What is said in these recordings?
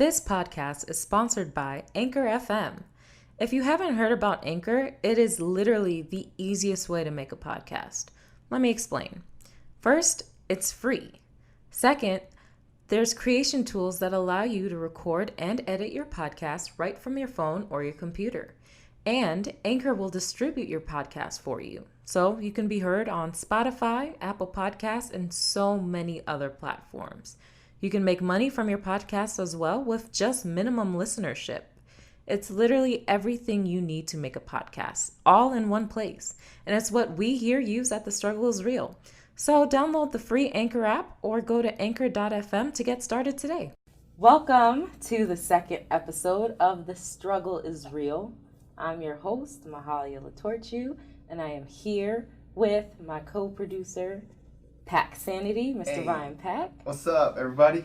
This podcast is sponsored by Anchor FM. If you haven't heard about Anchor, it is literally the easiest way to make a podcast. Let me explain. First, it's free. Second, there's creation tools that allow you to record and edit your podcast right from your phone or your computer. And Anchor will distribute your podcast for you, so you can be heard on Spotify, Apple Podcasts, and so many other platforms. You can make money from your podcast as well with just minimum listenership. It's literally everything you need to make a podcast, all in one place. And it's what we here use at The Struggle is Real. So download the free Anchor app or go to anchor.fm to get started today. Welcome to the second episode of The Struggle is Real. I'm your host, Mahalia Latorchu, and I am here with my co-producer, Pack Sanity, Mr. Hey. Ryan Pack. What's up, everybody?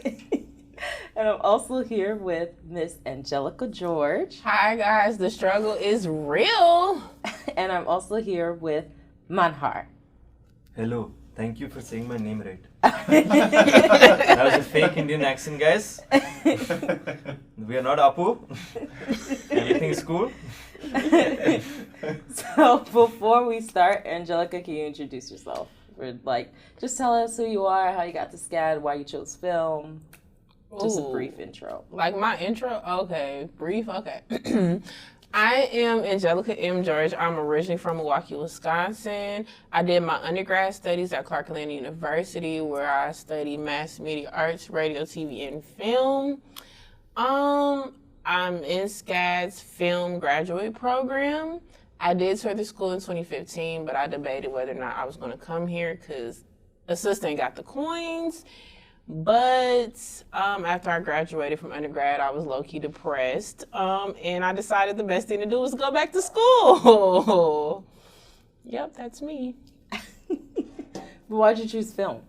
And I'm also here with Miss Angelica George. Hi guys, the struggle is real. And I'm also here with Manahar. Hello, thank you for saying my name right. That was a fake Indian accent, guys. We are not Apu. Everything is cool. So before we start, Angelica, can you introduce yourself? Just tell us who you are, how you got to SCAD, why you chose film. Just a brief intro. Like my intro? Okay, brief, okay. I am Angelica M. George. I'm originally from Milwaukee, Wisconsin. I did my undergrad studies at Clark Atlanta University, where I studied mass media arts, radio, TV, and film. I'm in SCAD's film graduate program. I did start the school in 2015, but I debated whether or not I was going to come here because assistant got the coins. But after I graduated from undergrad, I was low-key depressed, and I decided the best thing to do was go back to school. Yep, that's me. Why'd you choose film?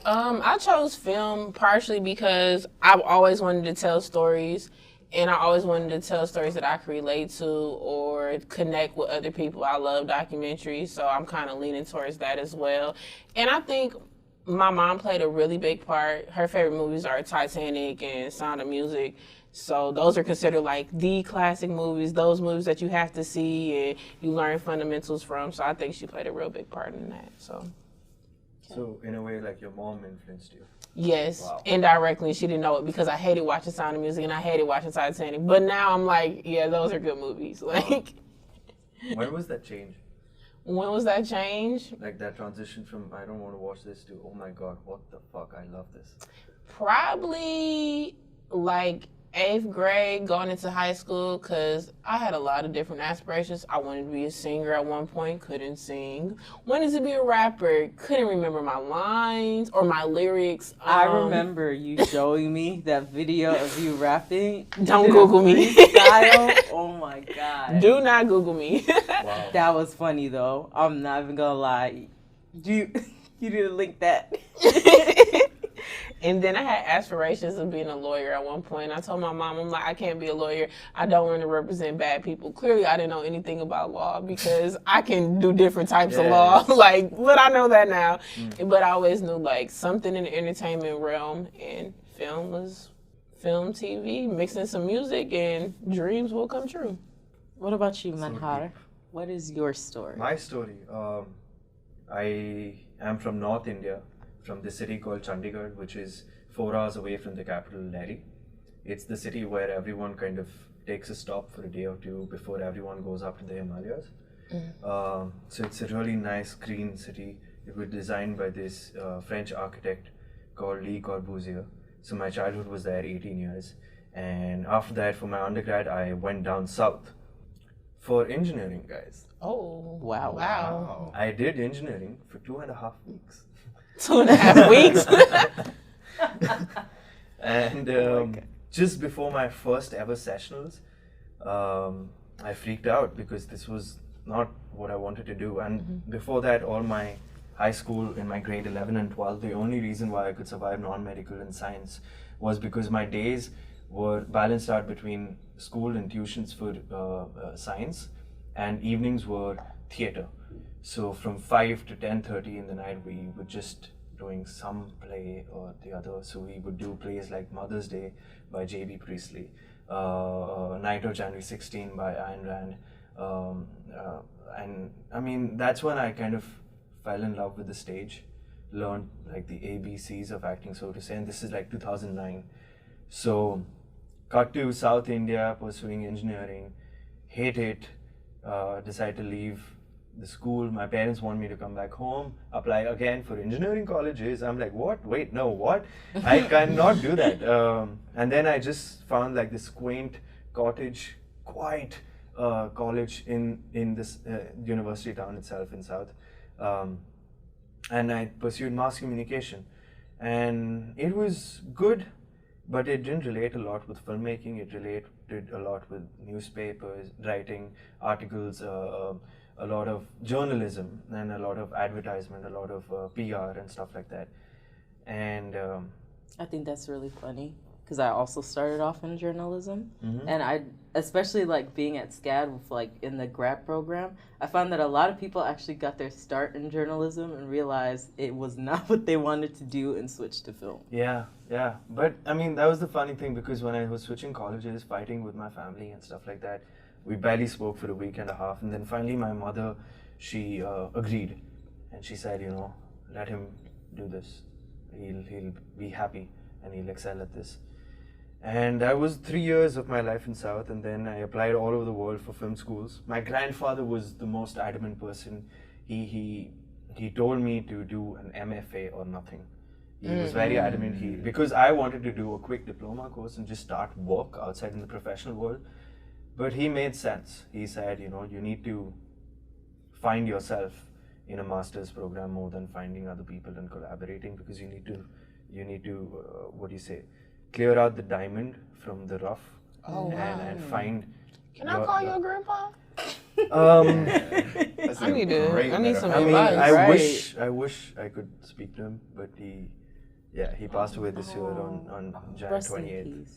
I chose film partially because I've always wanted to tell stories, and I always wanted to tell stories that I could relate to or connect with other people. I love documentaries, so I'm kind of leaning towards that as well. And I think my mom played a really big part. Her favorite movies are Titanic and Sound of Music. So those are considered like the classic movies, those movies that you have to see and you learn fundamentals from. So I think she played a real big part in that. So in a way, like your mom influenced you. Yes, Wow. Indirectly. She didn't know it because I hated watching Sound of Music and I hated watching Titanic. But now I'm like, yeah, those are good movies. Like, When was that change? when was that change? Like that transition from I don't want to watch this to oh my god, what the fuck, I love this. Probably like 8th grade, going into high school, because I had a lot of different aspirations. I wanted to be a singer at one point, couldn't sing. Wanted to be a rapper, couldn't remember my lines or my lyrics. I remember you showing me that video of you rapping. Don't Google me. Style. Oh my god. Do not Google me. Wow. That was funny though. I'm not even gonna lie. You didn't link that. And then I had aspirations of being a lawyer at one point. I told my mom, I'm like, I can't be a lawyer. I don't want to represent bad people. Clearly, I didn't know anything about law because I can do different types of law. Like, but I know that now. But I always knew like something in the entertainment realm, and film was film, TV, mixing some music, and dreams will come true. What about you, Manahar? What is your story? My story. I am from North India, from the city called Chandigarh, which is 4 hours away from the capital, Delhi. It's the city where everyone kind of takes a stop for a day or two before everyone goes up to the Himalayas. So it's a really nice, green city. It was designed by this French architect called Le Corbusier. So my childhood was there, 18 years. And after that, for my undergrad, I went down south for engineering, guys. Oh, Wow. Wow. I did engineering for 2.5 weeks. 2.5 weeks? And just before my first ever sessionals, I freaked out because this was not what I wanted to do. And before that, all my high school in my grade 11 and 12, the only reason why I could survive non-medical and science was because my days were balanced out between school and tuitions for science, and evenings were theater. So from 5 to 10:30 in the night, we would just doing some play or the other. So we would do plays like Mother's Day by J.B. Priestley, Night of January 16 by Ayn Rand. And I mean, that's when I kind of fell in love with the stage, learned like the ABCs of acting, so to say, and this is like 2009. So, cut to South India, pursuing engineering, hate it, decide to leave the school. My parents want me to come back home, apply again for engineering colleges. I'm like, what? Wait, no, what? I cannot do that. And then I just found like this quaint cottage, quiet college in this university town itself in South. And I pursued mass communication. And it was good, but it didn't relate a lot with filmmaking. It related a lot with newspapers, writing articles, a lot of journalism, and a lot of advertisement, a lot of PR and stuff like that. And I think that's really funny because I also started off in journalism, mm-hmm. and I, especially like being at SCAD with like in the grad program, I found that a lot of people actually got their start in journalism and realized it was not what they wanted to do and switched to film. Yeah. But I mean, that was the funny thing, because when I was switching colleges, fighting with my family and stuff like that, we barely spoke for a week and a half. And then finally my mother, she agreed. And she said, you know, let him do this. He'll be happy and he'll excel at this. And that was 3 years of my life in South, and then I applied all over the world for film schools. My grandfather was the most adamant person. He told me to do an MFA or nothing. He was very adamant. Because I wanted to do a quick diploma course and just start work outside in the professional world. But he made sense. He said, you know, you need to find yourself in a master's program more than finding other people and collaborating, because you need to what do you say, clear out the diamond from the rough and find. Can I call your grandpa? I need some I mean, advice. I wish I could speak to him, but he passed away this year on January 28th.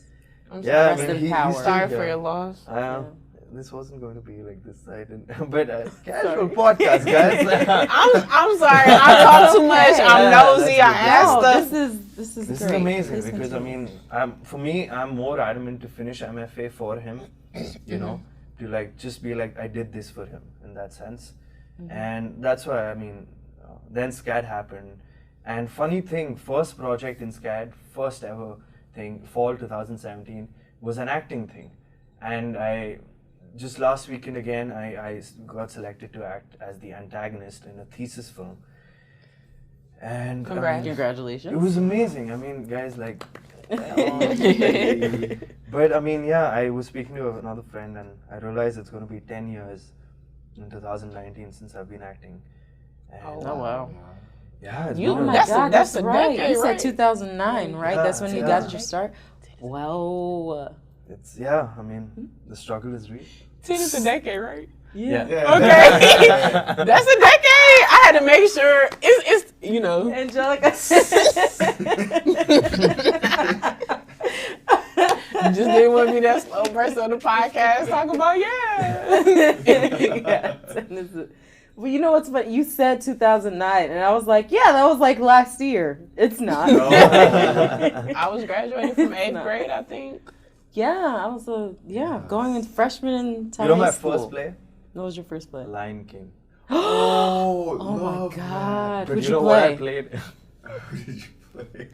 I'm Yeah, sorry. I mean, I'm sorry for your loss. This wasn't going to be like this. I didn't. But casual podcast, guys. I'm sorry. I talk too much. I'm nosy. I asked stuff. This is This great. is amazing Please because continue. I mean, for me, I'm more adamant to finish MFA for him. You know, to like just be like I did this for him in that sense, and that's why I mean, then SCAD happened, and funny thing, first project in SCAD, first ever thing, fall 2017 was an acting thing, and I. Just last weekend again, I got selected to act as the antagonist in a thesis film. And Congratulations. It was amazing. I mean, guys, like, but I mean, yeah, I was speaking to another friend and I realized it's going to be 10 years in 2019 since I've been acting. And, Oh, wow. Yeah, it's You- been a- that's a right. decade, You said right? 2009, right? Yeah, That's when you yeah. got your start. Wow. it's, I mean, the struggle is real. 10 is a decade, right? Yeah. Okay. That's a decade. I had to make sure it's you know. Angelica. Just didn't want to be that slow person on the podcast talking about Well, you know what's funny? You said 2009, and I was like, yeah, that was like last year. It's not. I was graduating from 8th grade, I think. Yeah, I was going into freshman in You know my high school. first play? What was your first play? Lion King. Oh my God! But Who'd you know you what I play? played? Who did you play?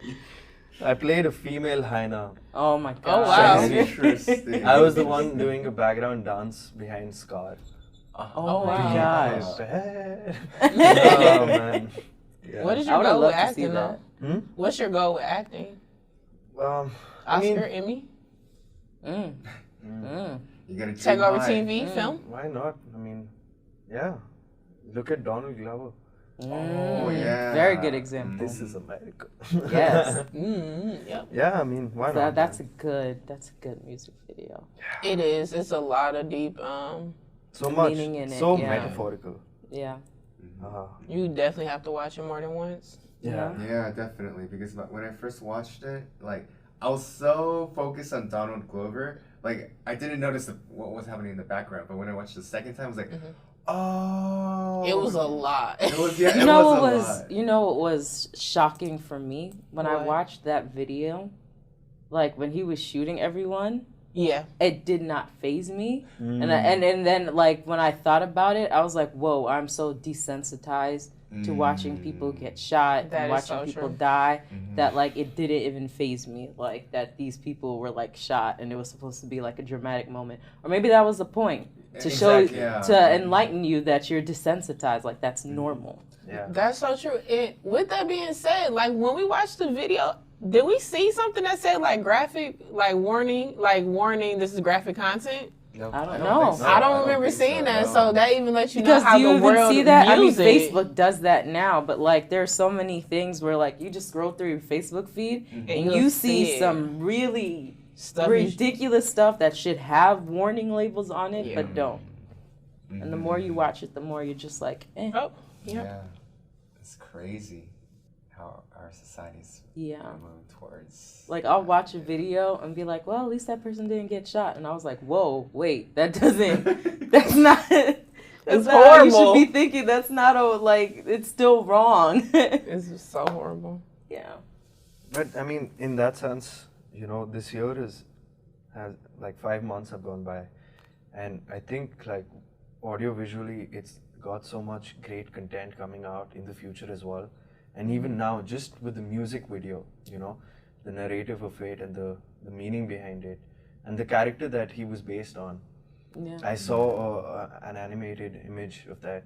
I played a female hyena. Oh my God! wow. Interesting. I was the one doing a background dance behind Scar. Oh my wow. gosh! Oh man. Yeah. What is I your would goal with love to see acting that. though? What's your goal with acting? I Oscar, mean, Emmy? You gotta Take over mine. TV, film? why not? I mean, yeah. Look at Donald Glover. Oh yeah. Very good example. This is America. Yes. Yep. Yeah, I mean, why not? That's a good music video. It is. It's a lot of deep. So much. meaning in it, So yeah. metaphorical. Yeah. You definitely have to watch it more than once. Yeah. Yeah, definitely. Because when I first watched it, like I was so focused on Donald Glover, like I didn't notice what was happening in the background. But when I watched the second time, I was like, Oh. It was a lot. It was, yeah, You it know was what a was lot. you know what was shocking for me when I What? watched that video, like when he was shooting everyone, Yeah. it did not faze me. And then like when I thought about it, I was like, whoa, I'm so desensitized to watching people get shot That and is watching so people true. die that like it didn't even faze me, like that these people were like shot and it was supposed to be like a dramatic moment, or maybe that was the point to show Exactly, yeah. to enlighten you that you're desensitized, like that's normal. Yeah. That's so true. And with that being said, like when we watched the video, did we see something that said like graphic, like warning, this is graphic content? No, I don't think know. so. I don't remember think seeing that, no. so that even lets you Because know how do you the even world see that? I mean, views it. Facebook does that now, but like there's so many things where like you just scroll through your Facebook feed and you'll you see see it. some really Stuff ridiculous stuff that should have warning labels on it, Yeah. but don't. And the more you watch it, the more you're just like, eh. Oh, Yeah. It's crazy how our society's Yeah. moving towards. Like I'll watch a video and be like, well, at least that person didn't get shot, and I was like, whoa, wait, that doesn't. That's not. That's not how you should horrible. be thinking. That's not like it's still wrong. it's just so horrible. Yeah. But I mean, in that sense, this year has like 5 months have gone by, and I think like audio visually, it's got so much great content coming out in the future as well, and even now, just with the music video, the narrative of it and the meaning behind it, and the character that he was based on. Yeah. I saw an animated image of that,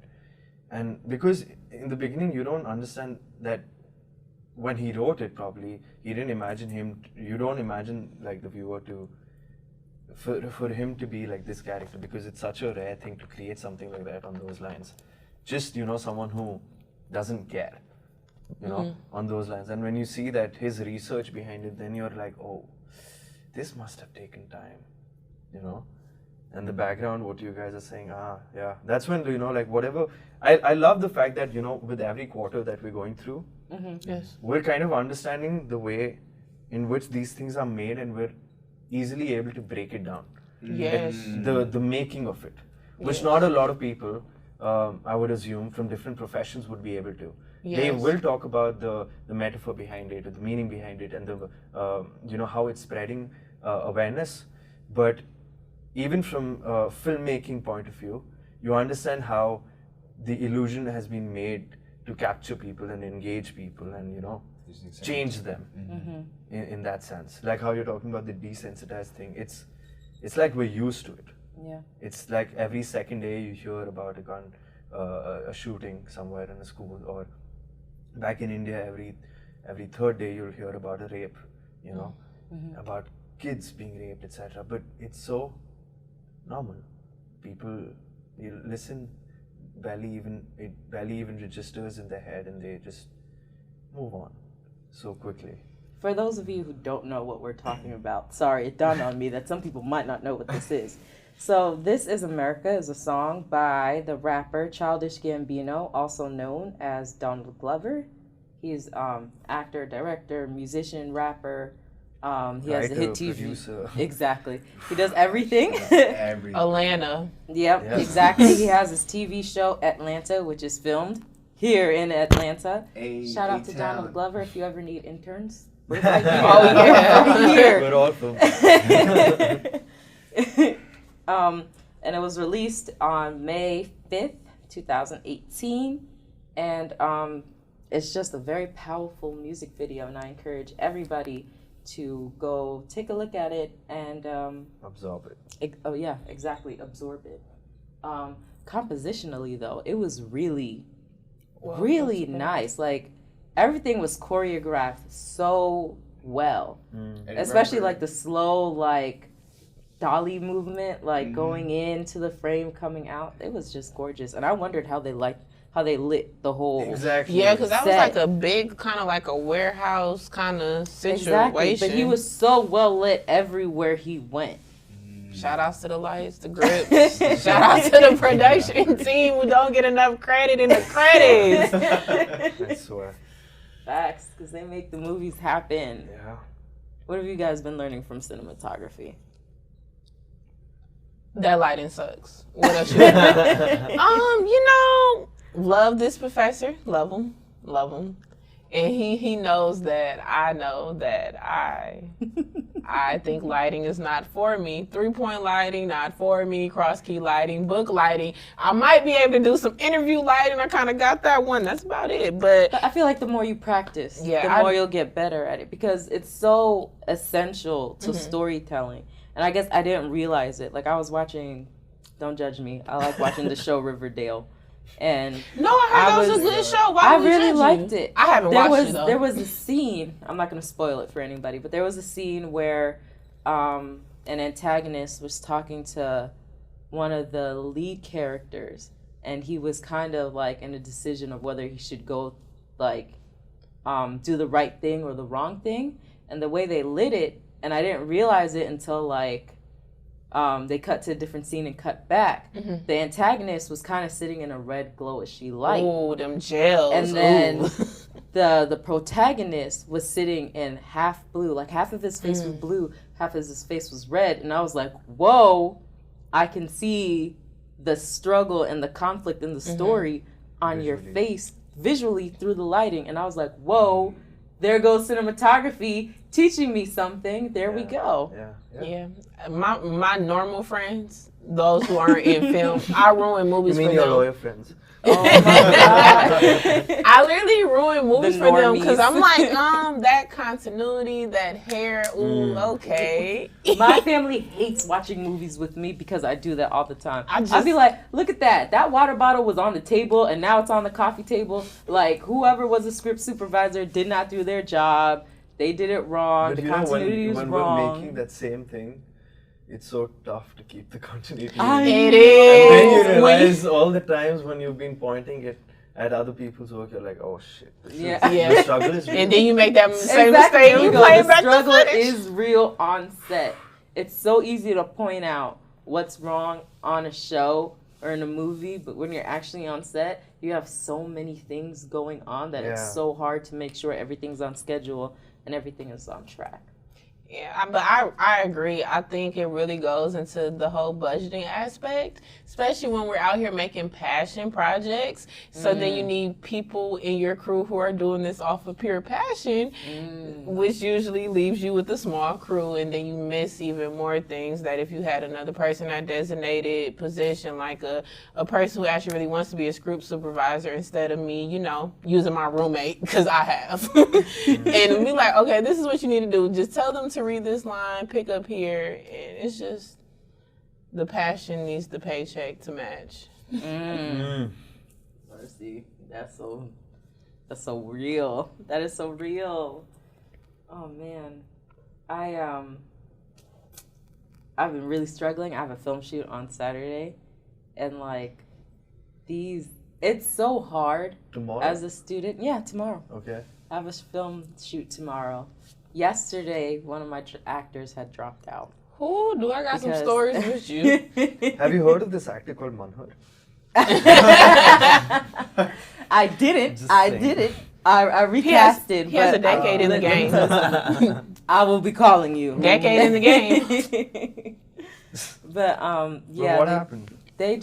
and because in the beginning you don't understand that when he wrote it, probably he didn't imagine him. You don't imagine like the viewer to for him to be like this character, because it's such a rare thing to create something like that on those lines. Just someone who doesn't care, on those lines. And when you see that his research behind it, then you're like, oh, this must have taken time, And the background, what you guys are saying, yeah, that's when like whatever. I love the fact that with every quarter that we're going through, Yes. we're kind of understanding the way in which these things are made, and we're easily able to break it down. Yes. The making of it, which not a lot of people, I would assume, from different professions would be able to. They Yes. will talk about the metaphor behind it, the meaning behind it, and the how it's spreading awareness. But even from a filmmaking point of view, you understand how the illusion has been made to capture people and engage people and change them in that sense. Like how you're talking about the desensitized thing, it's like we're used to it. Yeah. It's like every second day you hear about a gun, a shooting somewhere in a school, or back in India every third day you'll hear about a rape, about kids being raped, etc. But it's so normal. People, you listen, it barely even registers in their head, and they just move on so quickly. For those of you who don't know what we're talking about, sorry, it dawned on me that some people might not know what this is. So This Is America is a song by the rapper Childish Gambino, also known as Donald Glover. He's actor, director, musician, rapper. He has a hit TV. Producer. Exactly. He does everything. Everything. Atlanta. Yep, Yes. exactly. He has his TV show Atlanta, which is filmed here in Atlanta. Shout out to Donald Glover if you ever need interns. We're right here. Oh, yeah. We're here. We're all from. And it was released on May 5th, 2018. And it's just a very powerful music video, and I encourage everybody to go take a look at it and Absorb it. oh yeah, exactly, absorb it. Compositionally though, it was really really nice. Like everything was choreographed so well. Especially like the slow like dolly movement, like going into the frame, coming out. It was just gorgeous, and I wondered how they lit the whole Exactly. Yeah, because that was set. like a big kind of like a warehouse kind of situation. Exactly, but he was so well lit everywhere he went. Shout outs to the lights, the grips. Shout out to the production team who don't get enough credit in the credits. I swear. Facts, because they make the movies happen. Yeah. What have you guys been learning from cinematography? That lighting sucks. What else you got? Love this professor. Love him. And he knows that I know that I think lighting is not for me. 3-point lighting, not for me. Cross key lighting, book lighting. I might be able to do some interview lighting. I kind of got that one. That's about it. But I feel like the more you practice, the more you'll get better at it, because it's so essential to storytelling. And I guess I didn't realize it. Like, I was watching, don't judge me, I like watching the show Riverdale. And no, I heard that was a good show. Why I really liked it. I haven't watched it though. There was a scene. I'm not going to spoil it for anybody, but there was a scene where an antagonist was talking to one of the lead characters, and he was kind of like in a decision of whether he should go like do the right thing or the wrong thing. And the way they lit it, and I didn't realize it until like. They cut to a different scene and cut back. Mm-hmm. The antagonist was kind of sitting in a red glowishy light. Oh, them gels. And then the protagonist was sitting in half blue. Like, half of his face was blue, half of his face was red. And I was like, whoa, I can see the struggle and the conflict in the story on your face visually through the lighting. And I was like, whoa, there goes cinematography teaching me something. There we go. Yeah. My normal friends, those who aren't in film, I ruin movies for them. You mean your lawyer friends? Oh my God. I literally ruin movies for them because I'm like, that continuity, that hair, okay. My family hates watching movies with me because I do that all the time. I'd be like, look at that. That water bottle was on the table and now it's on the coffee table. Like, whoever was a script supervisor did not do their job. They did it wrong. But the continuity was when wrong. We're making that same thing, it's so tough to keep the continuity. It is. And then you realize all the times when you've been pointing it at other people's work, you're like, oh shit. The struggle is real. And then you make that same mistake. You play back the struggle footage. is real on set. It's so easy to point out what's wrong on a show or in a movie, but when you're actually on set, you have so many things going on that it's so hard to make sure everything's on schedule and everything is on track. Yeah, but I agree. I think it really goes into the whole budgeting aspect, especially when we're out here making passion projects. So then you need people in your crew who are doing this off of pure passion, which usually leaves you with a small crew, and then you miss even more things that if you had another person at designated position, like a person who actually really wants to be a script supervisor instead of me, using my roommate, because I have. And be like, okay, this is what you need to do. Just tell them to read this line, pick up here, and it's just the passion needs the paycheck to match. Mercy, that's so real. That is so real. Oh man, I've been really struggling. I have a film shoot on Saturday, and like it's so hard. Tomorrow? As a student. Yeah, tomorrow. Okay. I have a film shoot tomorrow. Yesterday, one of my actors had dropped out. Oh, do I got some stories with you? Have you heard of this actor called Manahar? I didn't. I recasted. He has a decade in the game. I will be calling you. Decade in the game. But what happened? They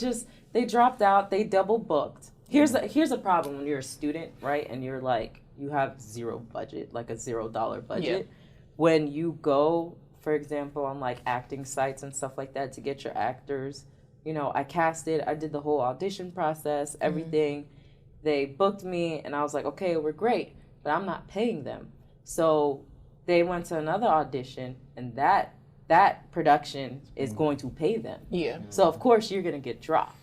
dropped out. They double booked. Here's a problem when you're a student, right? And you're like, you have zero budget, like a $0 budget. Yeah. When you go, for example, on like acting sites and stuff like that to get your actors, I casted, I did the whole audition process, everything. They booked me and I was like, okay, we're great, but I'm not paying them. So they went to another audition and that production is going to pay them. Yeah. So of course you're going to get dropped.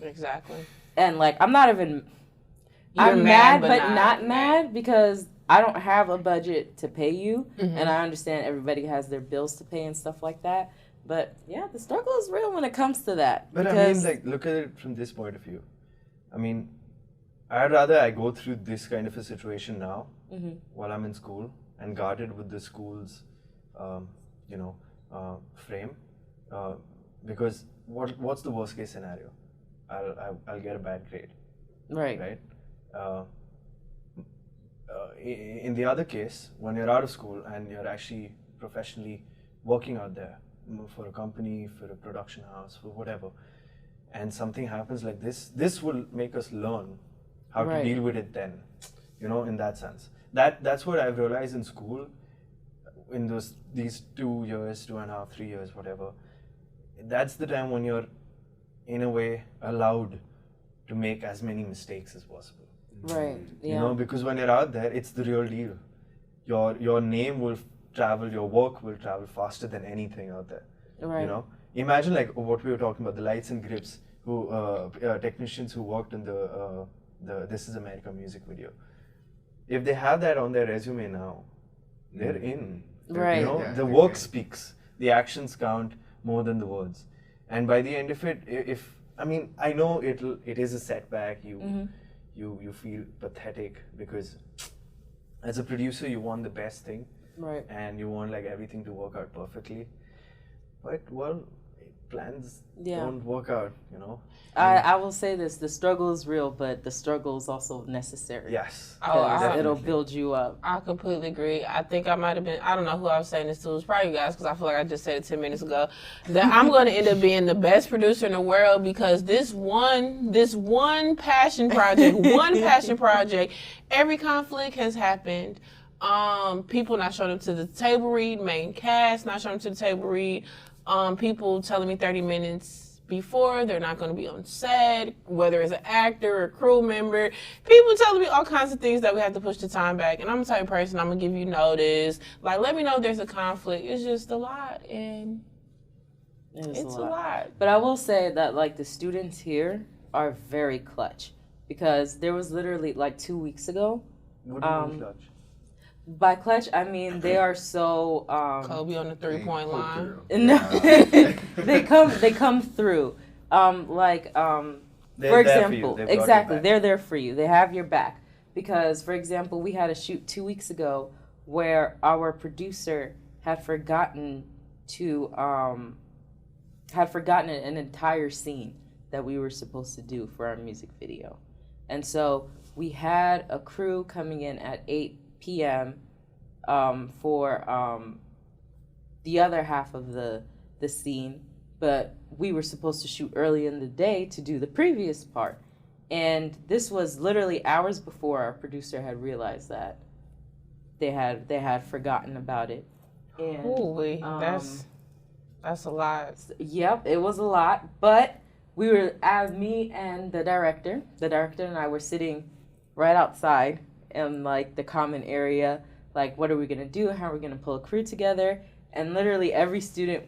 Exactly. And like, I'm mad, but not mad because I don't have a budget to pay you. And I understand everybody has their bills to pay and stuff like that. But yeah, the struggle is real when it comes to that. But I mean, like, look at it from this point of view. I mean, I'd rather I go through this kind of a situation now while I'm in school and guarded with the school's, frame. Because what's the worst case scenario? I'll get a bad grade. Right? In the other case, when you're out of school and you're actually professionally working out there, for a company, for a production house, for whatever, and something happens like this will make us learn how to deal with it then, in that sense. That's what I've realized in school, in these 2 years, 2.5, 3 years, whatever. That's the time when you're, in a way, allowed to make as many mistakes as possible. Right. Yeah. Because when you're out there, it's the real deal. Your name will travel, your work will travel faster than anything out there. Right. Imagine like what we were talking about, the lights and grips, who technicians who worked in the This Is America music video. If they have that on their resume now, they're in. Right. The work speaks. The actions count more than the words. And by the end of it, I know it is a setback. You feel pathetic because as a producer, you want the best thing. Right. And you want like everything to work out perfectly. But plans don't work out, I will say this, the struggle is real, but the struggle is also necessary. Yes. It'll build you up. I completely agree. I think I might have been, I don't know who I was saying this to, it was probably you guys, because I feel like I just said it 10 minutes ago, that I'm going to end up being the best producer in the world because this one passion project, every conflict has happened. People not showing up to the table read, main cast not showing up to the table read, people telling me 30 minutes before they're not going to be on set, whether it's an actor or a crew member. People telling me all kinds of things that we have to push the time back. And I'm the type of person, I'm going to give you notice. Like, let me know if there's a conflict. It's just a lot, and it's a lot. But I will say that, like, the students here are very clutch because there was literally, like, 2 weeks ago. What do you mean clutch? By clutch, I mean they are so Kobe on the 3-point line. No, they come through. For example, exactly, they're there for you. They have your back because, for example, we had a shoot 2 weeks ago where our producer had forgotten an entire scene that we were supposed to do for our music video, and so we had a crew coming in at 8 p.m. For the other half of the scene, but we were supposed to shoot early in the day to do the previous part. And this was literally hours before our producer had realized that they had forgotten about it. And, holy, that's a lot. Yep, it was a lot, but we were, as me and the director and I were sitting right outside in like the common area, like what are we gonna do? How are we gonna pull a crew together? And literally every student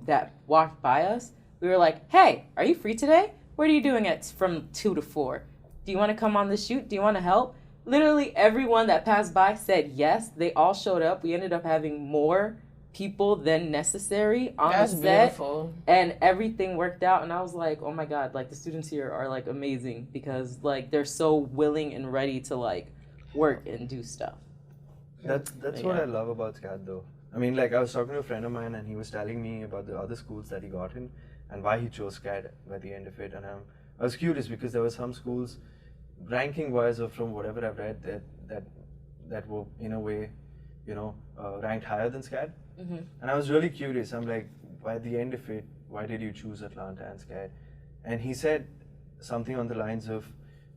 that walked by us, we were like, "Hey, are you free today? What are you doing from 2 to 4? Do you want to come on the shoot? Do you want to help?" Literally everyone that passed by said yes. They all showed up. We ended up having more people than necessary on the set. That's beautiful. And everything worked out. And I was like, oh my God, like the students here are like amazing because like they're so willing and ready to like work and do stuff. That's what I love about SCAD though. I mean, like I was talking to a friend of mine and he was telling me about the other schools that he got in and why he chose SCAD by the end of it. And I was curious because there were some schools, ranking wise or from whatever I've read, that were in a way, ranked higher than SCAD. Mm-hmm. And I was really curious. I'm like, by the end of it, why did you choose Atlanta and SCAD? And he said something on the lines of,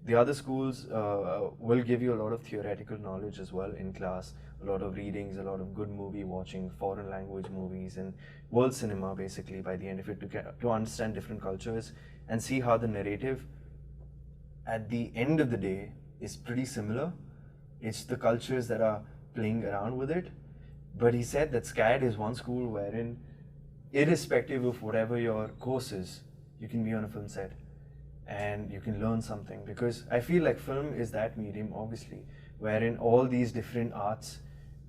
the other schools will give you a lot of theoretical knowledge as well in class, a lot of readings, a lot of good movie watching, foreign language movies and world cinema basically by the end of it to understand different cultures and see how the narrative at the end of the day is pretty similar. It's the cultures that are playing around with it. But he said that SCAD is one school wherein, irrespective of whatever your course is, you can be on a film set and you can learn something. Because I feel like film is that medium, obviously, wherein all these different arts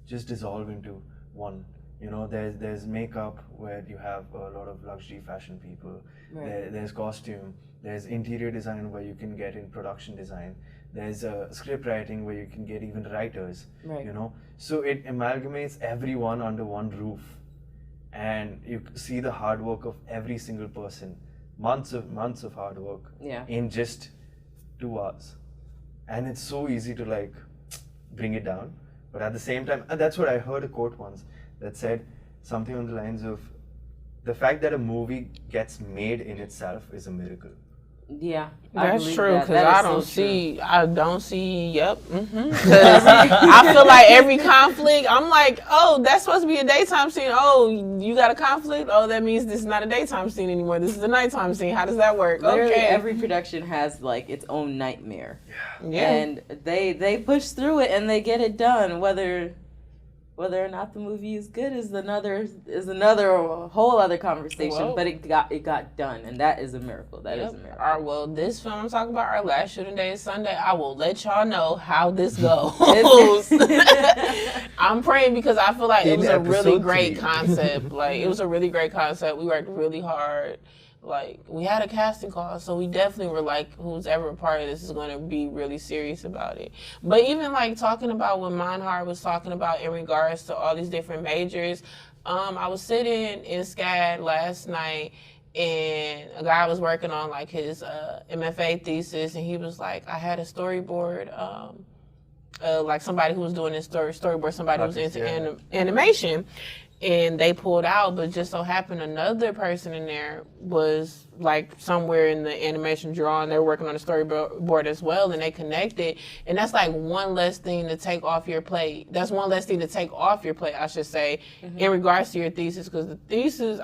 just dissolve into one. There's makeup where you have a lot of luxury fashion people. Right. There's costume. There's interior design where you can get in production design. There's script writing where you can get even writers. Right. So it amalgamates everyone under one roof, and you see the hard work of every single person. Months of hard work in just 2 hours, and it's so easy to like bring it down. But at the same time, and that's what I heard a quote once that said something on the lines of, the fact that a movie gets made in itself is a miracle. Yeah, That's true, because That I is don't so true. see, yep. Because I feel like every conflict, I'm like, oh, that's supposed to be a daytime scene. Oh, you got a conflict? Oh, that means this is not a daytime scene anymore. This is a nighttime scene. How does that work? Literally Okay. every production has like its own nightmare. Yeah. And they push through it and they get it done. Whether or not the movie is good is another whole other conversation. Whoa. But it got done, and that is a miracle. That is a miracle. All right, well, this film I'm talking about, our last shooting day is Sunday. I will let y'all know how this goes. I'm praying because I feel like it was a really great concept. Like, it was a really great concept. We worked really hard. Like, we had a casting call, so we definitely were like, who's ever a part of this is going to be really serious about it. But even, like, talking about what Manahar was talking about in regards to all these different majors, I was sitting in SCAD last night, and a guy was working on, like, his MFA thesis, and he was like, I had a storyboard, like, somebody who was doing this storyboard, somebody who was into animation. And they pulled out, but just so happened another person in there was like somewhere in the animation drawing. They're working on the storyboard as well, and they connected. And that's like one less thing to take off your plate. That's one less thing to take off your plate, I should say, in regards to your thesis. Because the thesis,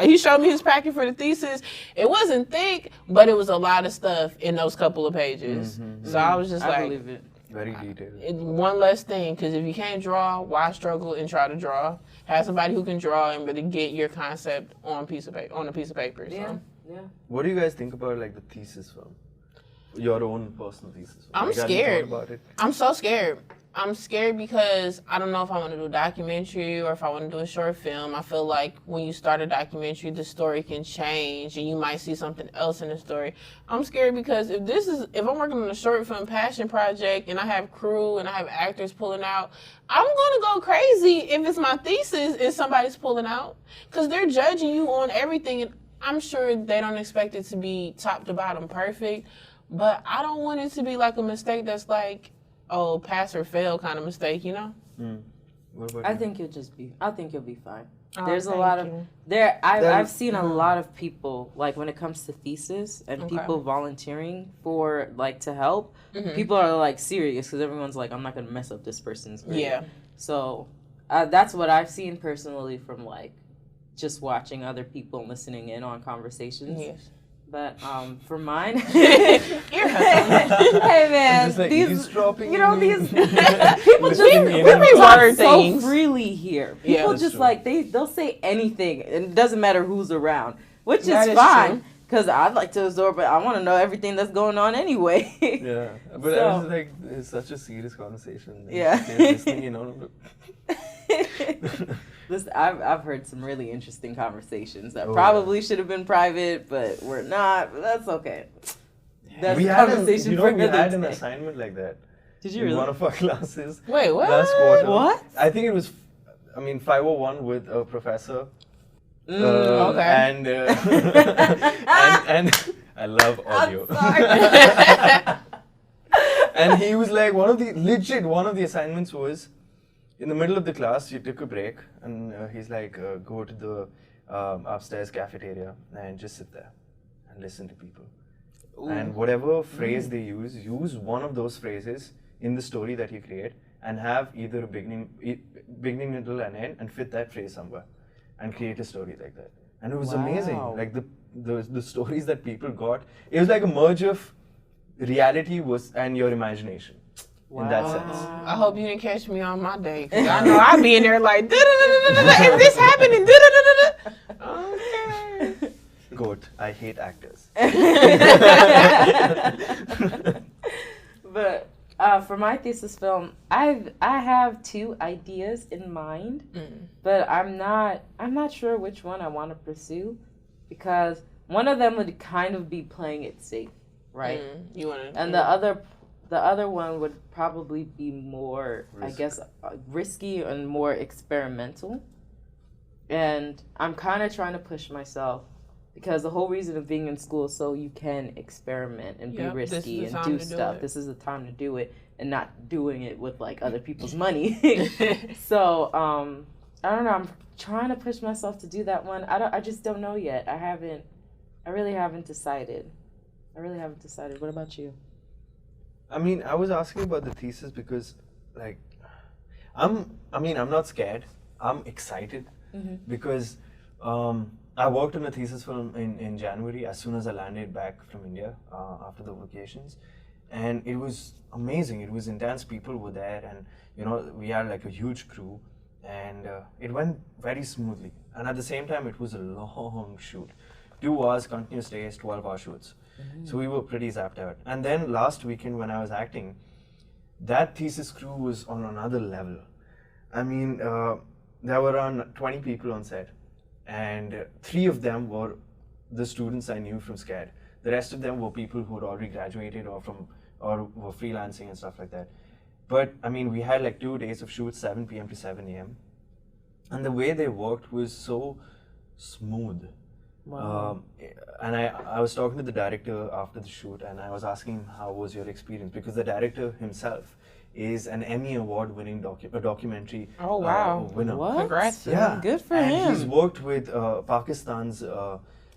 he showed me his packet for the thesis. It wasn't thick, but it was a lot of stuff in those couple of pages. So I was just I like, believe it. Very detailed. it's one less thing, because if you can't draw, why struggle and try to draw? Have somebody who can draw and really get your concept on a piece of paper. So. Yeah. What do you guys think about like the thesis film? Your own personal thesis film? I'm Like, have you scared. thought about it? I'm so scared. I'm scared because I don't know if I want to do a documentary or if I want to do a short film. I feel like when you start a documentary, the story can change and you might see something else in the story. I'm scared because if I'm working on a short film passion project and I have crew and I have actors pulling out, I'm going to go crazy if it's my thesis and somebody's pulling out, because they're judging you on everything, and I'm sure they don't expect it to be top to bottom perfect, but I don't want it to be like a mistake that's like, oh, pass or fail kind of mistake, you know? What about I you? think you'll be fine. Oh, There's a thank lot you. of I've seen a lot of people, like when it comes to thesis and Okay. people volunteering for like to help. People are like serious because everyone's like, I'm not gonna mess up this person's grade. Yeah. So that's what I've seen personally from like just watching other people and listening in on conversations. Yes. But for mine, Ear hustle. hey man, Just like these eavesdropping, you know you mean? these people just We talk reword so things. freely here. Yeah, People that's just true. like they'll say anything, and it doesn't matter who's around, which That is is fine true. because I'd like to absorb, but I want to know everything that's going on anyway. Yeah, but So- I was like, it's such a serious conversation. And Yeah. they're listening, you know. Listen, I've heard some really interesting conversations that Oh, probably should have been private, but we're not. But that's okay. That's we a had conversation we for had another an day. assignment like that. Did you in really? one of our classes Wait, what? last quarter. What? I think it was, 501 with a professor. Okay. And, and I love audio. I'm And he was like, one of the assignments was, in the middle of the class, you took a break, and he's like, go to the upstairs cafeteria and just sit there and listen to people. And whatever phrase they use one of those phrases in the story that you create, and have either a beginning, middle, and end, and fit that phrase somewhere, and create a story like that. And it was amazing. Wow. Like the stories that people got, it was like a merge of reality and your imagination. In that sense. I hope you didn't catch me on my day, 'cause I know I'd be in there like, da-da-da-da-da-da, and this happening, da-da-da-da-da. Okay. Goat, I hate actors. But for my thesis film, I have two ideas in mind, but I'm not sure which one I want to pursue, because one of them would kind of be playing it safe, right? You want to? And the other one would probably be more, I guess, risky and more experimental. And I'm kind of trying to push myself, because the whole reason of being in school is so you can experiment and be Yep, this is risky the and time do to do stuff. it. This is the time to do it, and not doing it with like other people's money. So I don't know. I'm trying to push myself to do that one. I just don't know yet. I really haven't decided. What about you? I mean, I was asking about the thesis because, like, I'm not scared. I'm excited because I worked on a thesis film in January as soon as I landed back from India after the vacations. And it was amazing. It was intense. People were there, and we had like a huge crew, and it went very smoothly. And at the same time, it was a long shoot, 2 hours continuous days, 12-hour shoots. So we were pretty zapped out. And then last weekend when I was acting, that thesis crew was on another level. I mean, there were around 20 people on set, and 3 of them were the students I knew from SCAD. The rest of them were people who had already graduated or were freelancing and stuff like that. But I mean, we had like 2 days of shoots, 7 p.m. to 7 a.m. And the way they worked was so smooth. Wow. And I was talking to the director after the shoot, and I was asking him, how was your experience? Because the director himself is an Emmy Award-winning documentary winner. What? Congrats. Yeah, Good for and him. he's worked with Pakistan's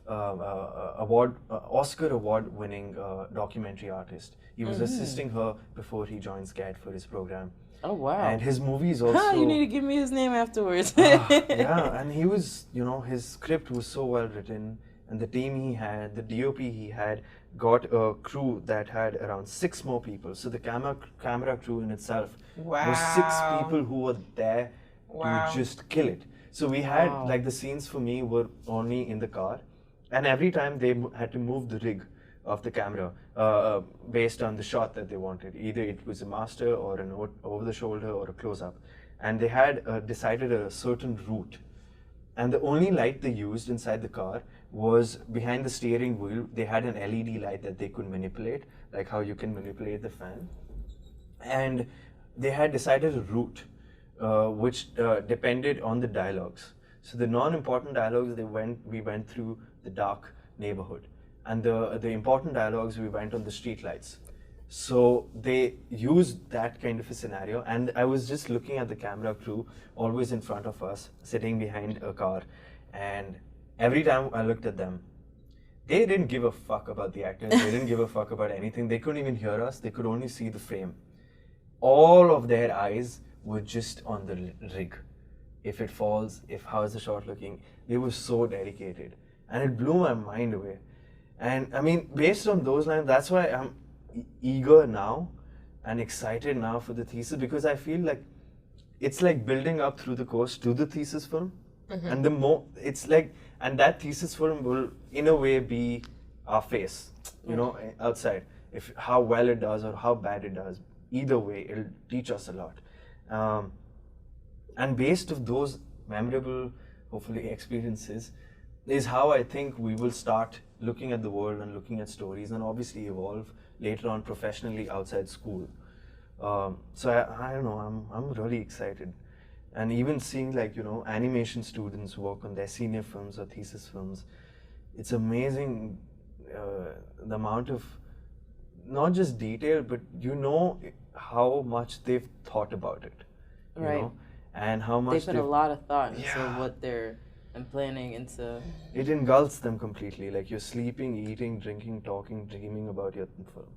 Oscar Award-winning documentary artist. He was assisting her before he joined SCAD for his program. Oh wow. And his movies also. You need to give me his name afterwards. Yeah, and he was, his script was so well written, and the team he had, the DOP he had, got a crew that had around 6 more people. So the camera crew in itself was 6 people who were there to just kill it. So we had, like, the scenes for me were only in the car, and every time they had to move the rig of the camera based on the shot that they wanted. Either it was a master or an over the shoulder or a close up. And they had decided a certain route. And the only light they used inside the car was behind the steering wheel. They had an LED light that they could manipulate, like how you can manipulate the fan. And they had decided a route which depended on the dialogues. So the non-important dialogues, we went through the dark neighborhood. And the important dialogues, we went on the street lights. So they used that kind of a scenario, and I was just looking at the camera crew always in front of us, sitting behind a car, and every time I looked at them, they didn't give a fuck about the actors, they didn't give a fuck about anything, they couldn't even hear us, they could only see the frame. All of their eyes were just on the rig. If it falls, how's the shot looking, they were so dedicated, and it blew my mind away. And I mean, based on those lines, that's why I'm eager now and excited now for the thesis, because I feel like it's like building up through the course to the thesis film. And and that thesis film will in a way be our face, outside. If how well it does or how bad it does, either way, it'll teach us a lot. And based of those memorable, hopefully, experiences, is how I think we will start looking at the world and looking at stories, and obviously evolve later on professionally outside school. So I don't know, I'm really excited. And even seeing animation students work on their senior films or thesis films, it's amazing the amount of not just detail, but how much they've thought about it. Right. And how much they put a lot of thought into what they're planning into. It engulfs them completely. Like you're sleeping, eating, drinking, talking, dreaming about your film.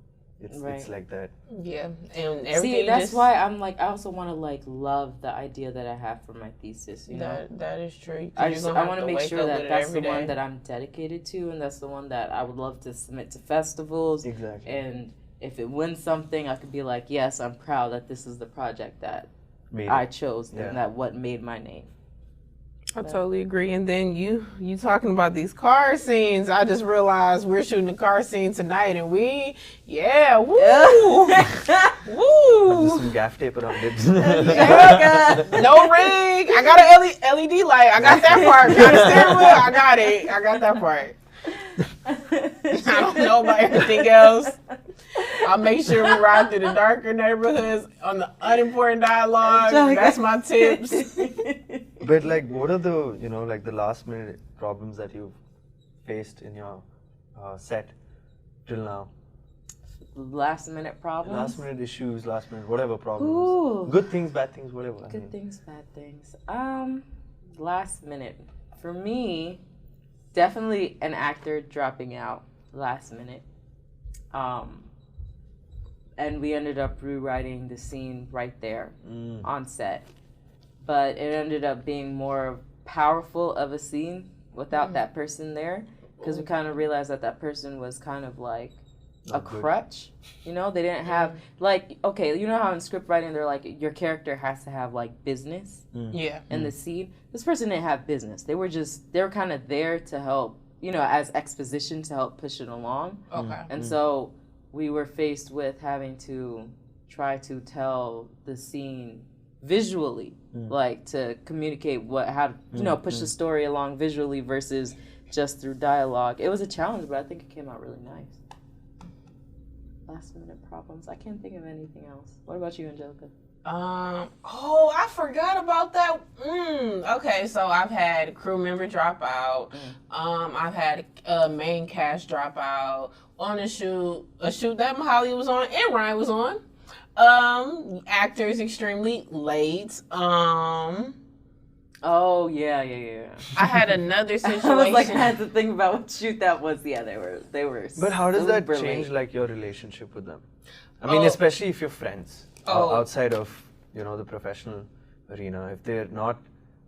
It's like that. Yeah, and everything. That's why I'm like, I also want to love the idea that I have for my thesis. That is true. I want to make sure that that's the one that I'm dedicated to, and that's the one that I would love to submit to festivals. Exactly. And if it wins something, I could be like, yes, I'm proud that this is the project that I chose and that what made my name. I totally agree. And then you talking about these car scenes, I just realized we're shooting a car scene tonight, and woo, woo. Just some gaff tape around it. No rig. I got an LED light. I got that part. Got a steering wheel. I got it. I got that part. I don't know about everything else. I'll make sure we ride through the darker neighborhoods on the unimportant dialogue. That's my tips. But what are the the last minute problems that you've faced in your set till now? last minute problems. Last minute issues, last minute whatever problems. Ooh. Good things, bad things, whatever. Good things, bad things. Last minute. For me, definitely an actor dropping out last minute. And we ended up rewriting the scene right there on set. But it ended up being more powerful of a scene without that person there, because we kind of realized that person was kind of like a crutch. You know, they didn't have, like, okay, you know how in script writing they're like, your character has to have like business in the scene. This person didn't have business. They were kind of there to help, you know, as exposition to help push it along. Okay. And so we were faced with having to try to tell the scene visually, like to communicate how to push the story along visually versus just through dialogue. It was a challenge, but I think it came out really nice. Last minute problems. I can't think of anything else. What about you, Angelica? I forgot about that. Okay, so I've had crew member drop out. I've had main cast drop out on a shoot that Mahali was on and Ryan was on. Actors extremely late. Oh yeah. I had another situation. I was like, I had to think about what shoot that was. Yeah, they were. But how does that super change late. like your relationship with them? I mean, especially if you're friends outside of, you know, the professional arena. If they're not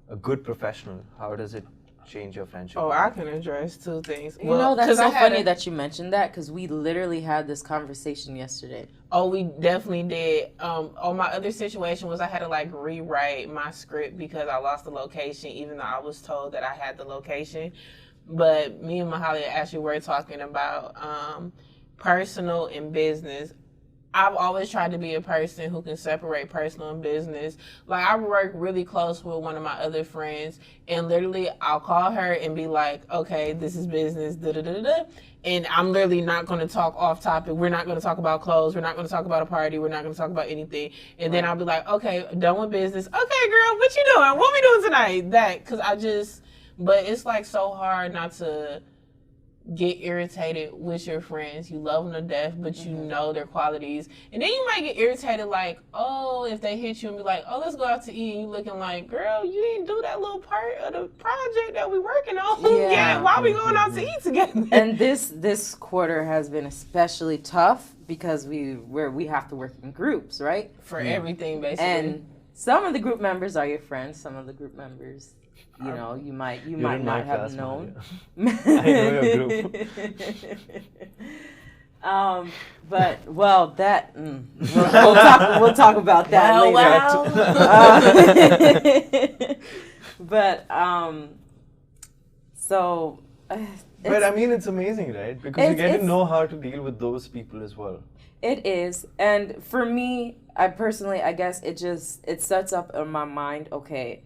a good professional, how does it change your friendship? Oh, I can address two things. You know, that's so funny that you mentioned that, because we literally had this conversation yesterday. Oh, we definitely did. My other situation was I had to like rewrite my script because I lost the location, even though I was told that I had the location. But me and Mahali actually were talking about personal and business. I've always tried to be a person who can separate personal and business. Like, I work really close with one of my other friends, and literally I'll call her and be like, okay, this is business, da-da-da-da-da. And I'm literally not going to talk off topic. We're not going to talk about clothes. We're not going to talk about a party. We're not going to talk about anything. And then I'll be like, okay, done with business. Okay, girl, what you doing? What we doing tonight? But it's like so hard not to get irritated with your friends. You love them to death, but you know their qualities. And then you might get irritated like, oh, if they hit you and be like, oh, let's go out to eat. And you looking like, girl, you didn't do that little part of the project that we working on. Yeah, why we going out to eat together? And this quarter has been especially tough because we have to work in groups, right? For everything, basically. And some of the group members are your friends. Some of the group members, you know, you might not have known. I know your group. But that we'll talk about that later. But so. But I mean, it's amazing, right? Because you get to know how to deal with those people as well. It is, and for me, I guess it sets up in my mind. Okay,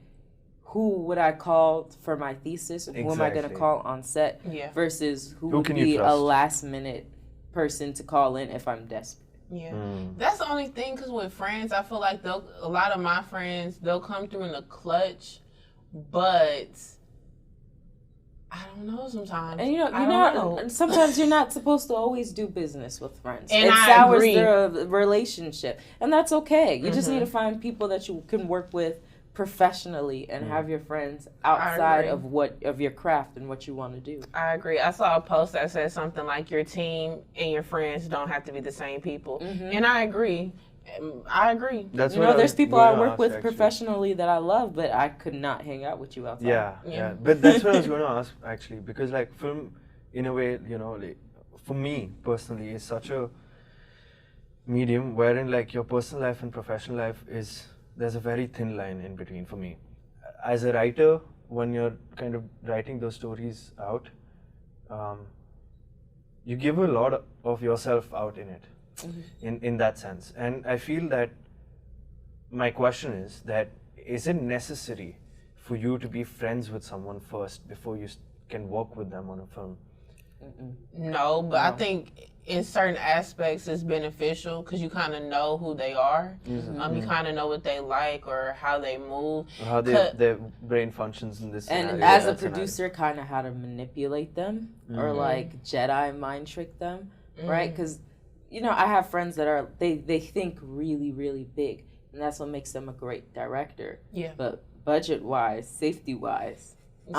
who would I call for my thesis? Exactly. Who am I going to call on set? Yeah. Versus who would be a last minute person to call in if I'm desperate. Yeah, that's the only thing. Because with friends, I feel like a lot of my friends, they'll come through in the clutch, but I don't know sometimes. And you know, sometimes you're not supposed to always do business with friends. And it I sours agree. the relationship, and that's okay. You just need to find people that you can work with professionally and have your friends outside of your craft and what you want to do. I agree. I saw a post that said something like your team and your friends don't have to be the same people. And I agree. That's there's people I work with professionally that I love, but I could not hang out with you outside. Yeah. But that's what I was going to ask, actually, because like film, in a way, you know, like, for me personally, is such a medium wherein like your personal life and professional life there's a very thin line in between for me. As a writer, when you're kind of writing those stories out, you give a lot of yourself out in it. In that sense, and I feel that my question is it necessary for you to be friends with someone first before you can work with them on a film? No, but I think in certain aspects it's beneficial because you kind of know who they are. You kind of know what they like or how they move, how their brain functions in this and scenario. as a producer, kind of how to manipulate them or like Jedi mind trick them, right? Because I have friends that are they think really, really big, and that's what makes them a great director. Yeah. But budget wise, safety wise,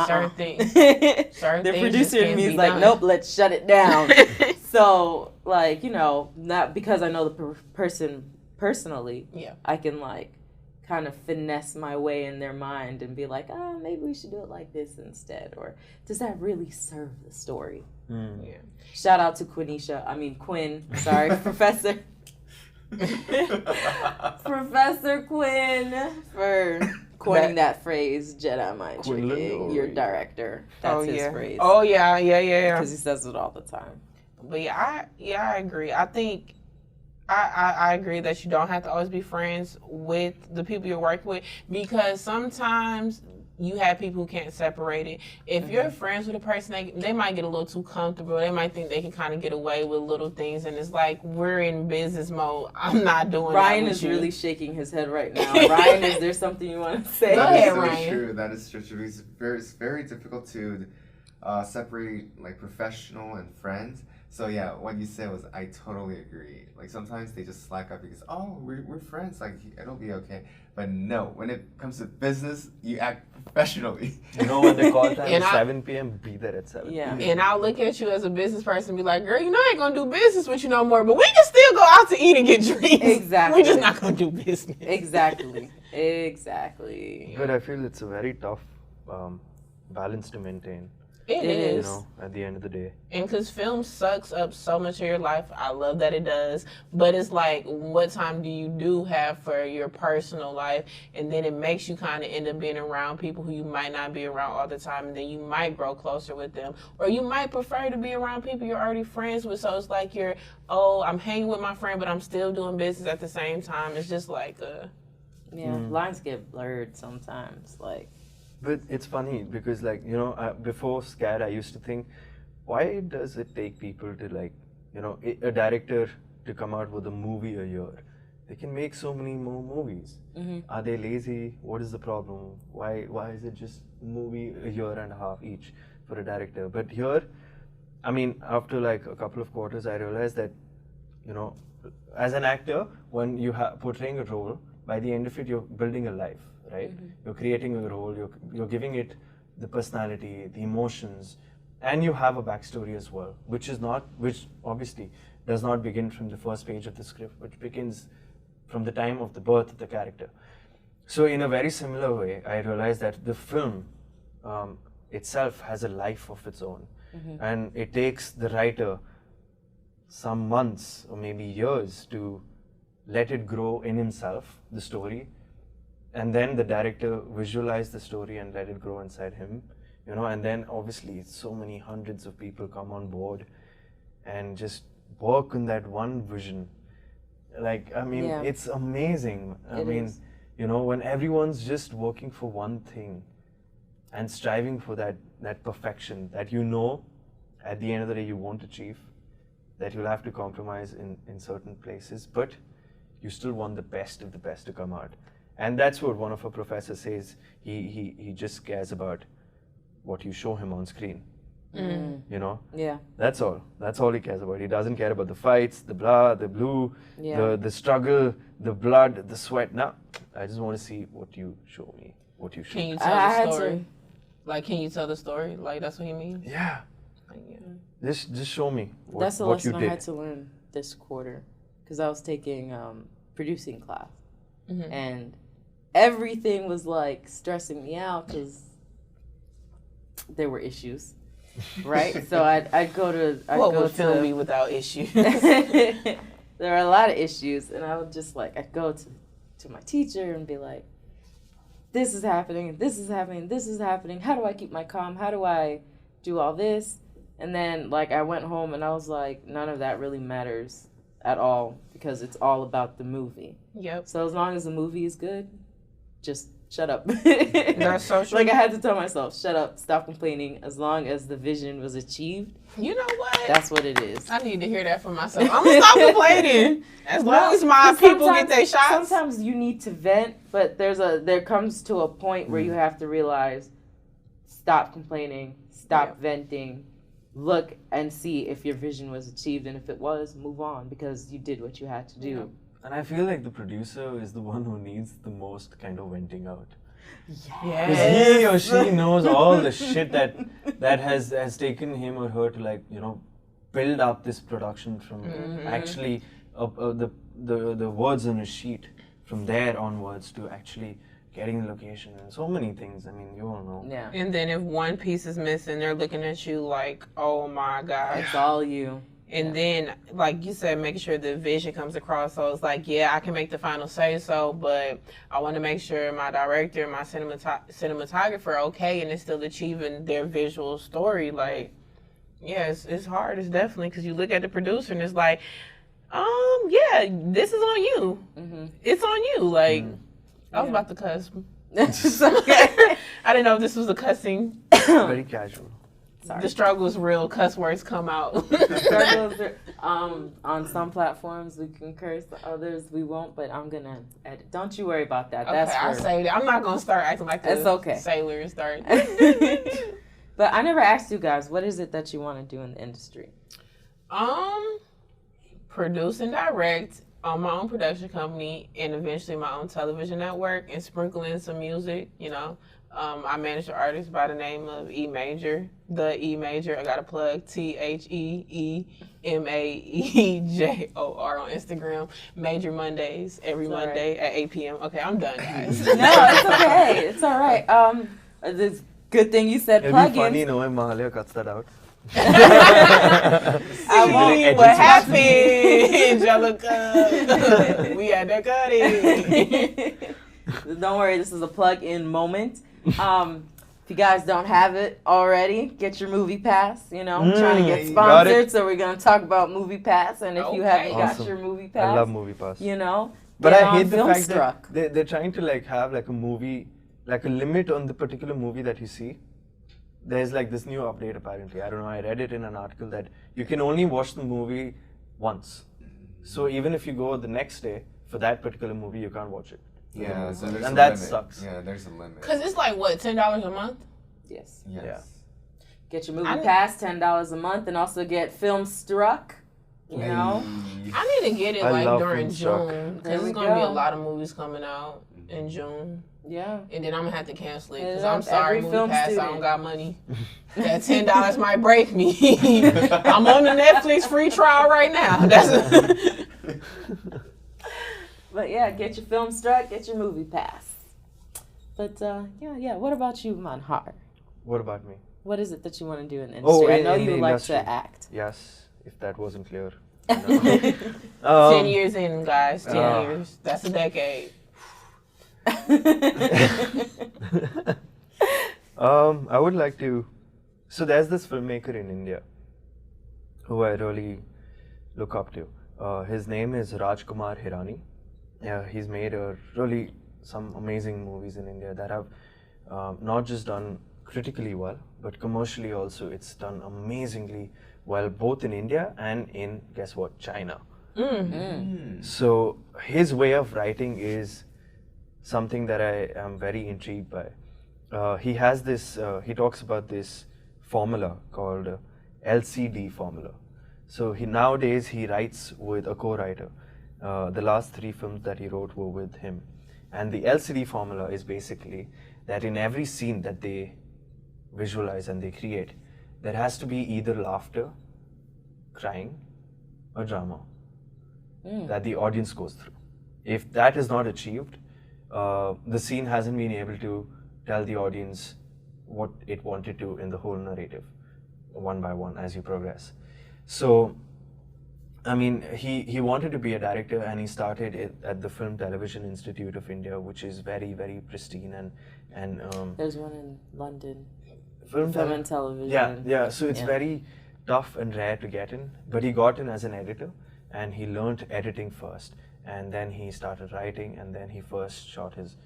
certain things. The producer in me is like, nope, let's shut it down. So, like, not because I know the person personally, I can, like, kind of finesse my way in their mind and be like, maybe we should do it like this instead. Or does that really serve the story? Yeah. Shout out to Quinn, sorry, Professor. Professor Quinn for coining that phrase, Jedi mind tricking your director. That's his phrase. Oh, yeah. Because he says it all the time. But I agree. I think I agree that you don't have to always be friends with the people you're working with, because sometimes you have people who can't separate it. If you're friends with a person, they might get a little too comfortable. They might think they can kind of get away with little things, and it's like, we're in business mode. I'm not doing Ryan that with is you. really shaking his head right now. Ryan, is there something you want to say? Go ahead, That is Ryan. so true. That is so true. It's very difficult to separate like professional and friends. So yeah, what you said was, I totally agree. Like sometimes they just slack up because, we're friends, like it'll be okay. But no, when it comes to business, you act professionally. When the call time And is I- 7 p.m., be there at 7 Yeah. p.m. And I'll look at you as a business person and be like, girl, I ain't gonna do business with you no more, but we can still go out to eat and get drinks. Exactly. We're just not gonna do business. Exactly. But I feel it's a very tough balance to maintain, It is. at the end of the day. And because film sucks up so much of your life, I love that it does. But it's like, what time do you have for your personal life? And then it makes you kind of end up being around people who you might not be around all the time. And then you might grow closer with them. Or you might prefer to be around people you're already friends with. So it's like I'm hanging with my friend, but I'm still doing business at the same time. It's just like, lines get blurred sometimes. Like, But it's funny because, before SCAD, I used to think, why does it take people to, a director to come out with a movie a year? They can make so many more movies. Mm-hmm. Are they lazy? What is the problem? Why is it just a movie a year and a half each for a director? But here, after a couple of quarters, I realized that, as an actor, when you portraying a role, by the end of it, you're building a life. Right? Mm-hmm. You're creating a role, you're giving it the personality, the emotions, and you have a backstory as well, which obviously does not begin from the first page of the script, which begins from the time of the birth of the character. So in a very similar way, I realized that the film itself has a life of its own, and it takes the writer some months or maybe years to let it grow in himself, the story, and then the director visualize the story and let it grow inside him, and then obviously so many hundreds of people come on board and just work on that one vision. It's amazing. It is. When everyone's just working for one thing and striving for that perfection that at the end of the day you won't achieve, that you'll have to compromise in certain places, but you still want the best of the best to come out. And that's what one of our professors says. He just cares about what you show him on screen. yeah. That's all he cares about. He doesn't care about the fights, the blah, the blue, the struggle, the blood, the sweat. No, I just want to see what you show me, what you show. Can you tell the story? Can you tell the story? That's what he means? Yeah. Just show me That's the what you lesson did. I had to learn this quarter, because I was taking producing class, and everything was stressing me out because there were issues, right? So I'd go to What would film me without issues? there were a lot of issues, and I would just I'd go to my teacher and be like, this is happening, this is happening, this is happening. How do I keep my calm? How do I do all this? And then I went home and I was like, none of that really matters at all, because it's all about the movie. Yep. So as long as the movie is good, just shut up. That's so true. I had to tell myself, shut up, stop complaining. As long as the vision was achieved, You know what? that's what it is. I need to hear that from myself. I'm gonna stop complaining. As long as my people get their shots. Sometimes you need to vent, but there comes to a point where you have to realize, stop complaining, stop venting, look and see if your vision was achieved, and if it was, move on because you did what you had to do. And I feel like the producer is the one who needs the most kind of venting out. Yeah. Because he or she knows all the shit that has taken him or her to, like, you know, build up this production from actually the words on a sheet, from there onwards to actually getting the location and so many things. I mean, you all know. Yeah. And then if one piece is missing, they're looking at you like, oh my gosh. It's all you. And then, like you said, making sure the vision comes across. So it's like, yeah, I can make the final say so, but I want to make sure my director, my cinematographer are okay, and it's still achieving their visual story. Like, yeah, it's hard. It's definitely, because you look at the producer and it's like, yeah, this is on you. Mm-hmm. It's on you. Like, I was about to cuss. It's okay. I didn't know if this was a cussing. Very casual. Sorry. The struggle is real. Cuss words come out. Struggles are, on some platforms we can curse, others we won't. But I'm gonna edit. Don't you worry about that. Okay, I say that. I'm not gonna start acting like It's okay. sailor and start. But I never asked you guys, what is it that you want to do in the industry? Produce and direct on my own production company, and eventually my own television network, and sprinkle in some music. You know. I manage an artist by the name of E Major. The E Major, I got to plug TheEMaejor on Instagram. Major Mondays, every Monday at 8 p.m. Okay, I'm done, guys. No, it's okay. It's all right. It's good thing you said It'll plugins. be funny knowing Mahalia cuts that out. I won't. See what happened, Angelica. We had that cutting. Don't worry, this is a plug-in moment. If you guys don't have it already, get your movie pass. You know, trying to get sponsored, so we're gonna talk about movie pass. And if you haven't got your movie pass, I love movie pass. You know, but I hate the fact Struck. that they're trying to like have like a movie, like a limit on the particular movie that you see. There's like this new update apparently. I don't know. I read it in an article that you can only watch the movie once. So even if you go the next day for that particular movie, you can't watch it. Yeah, so there's and a that limit. sucks. Yeah, there's a limit. Because it's like, what, $10 a month? Yes. Yes. Yeah. Get your movie pass, $10 a month, and also get Film Struck. You know, I need to get it I like love during Film Struck. June, There because we it's gonna be a go. lot of movies coming out in June, yeah. and then I'm gonna have to cancel it because Yeah, I'm sorry, every movie film pass, I student. don't got money. That $10 might break me. I'm on the Netflix free trial right now. But yeah, get your Film Struck, get your movie pass. But yeah. What about you, Manahar? What about me? What is it that you want to do in the industry? I know in you the like industry. to act. Yes, if that wasn't clear. 10 years in, guys. 10 years. That's a decade. I would like to. So there's this filmmaker in India who I really look up to. His name is Kumar Hirani. Yeah, he's made really some amazing movies in India that have not just done critically well, but commercially also. It's done amazingly well, both in India and in, guess what, China. So his way of writing is something that I am very intrigued by. He has this, he talks about this formula called LCD formula. So nowadays he writes with a co-writer. The last 3 films that he wrote were with him. And the LCD formula is basically that in every scene that they visualize and they create, there has to be either laughter, crying, or drama that the audience goes through. If that is not achieved, the scene hasn't been able to tell the audience what it wanted to in the whole narrative, one by one as you progress. So, I mean, he wanted to be a director, and he started it at the Film Television Institute of India, which is very, very pristine and There's one in London. film and television. Yeah. So it's very tough and rare to get in. But he got in as an editor, and he learned editing first, and then he started writing, and then he first shot his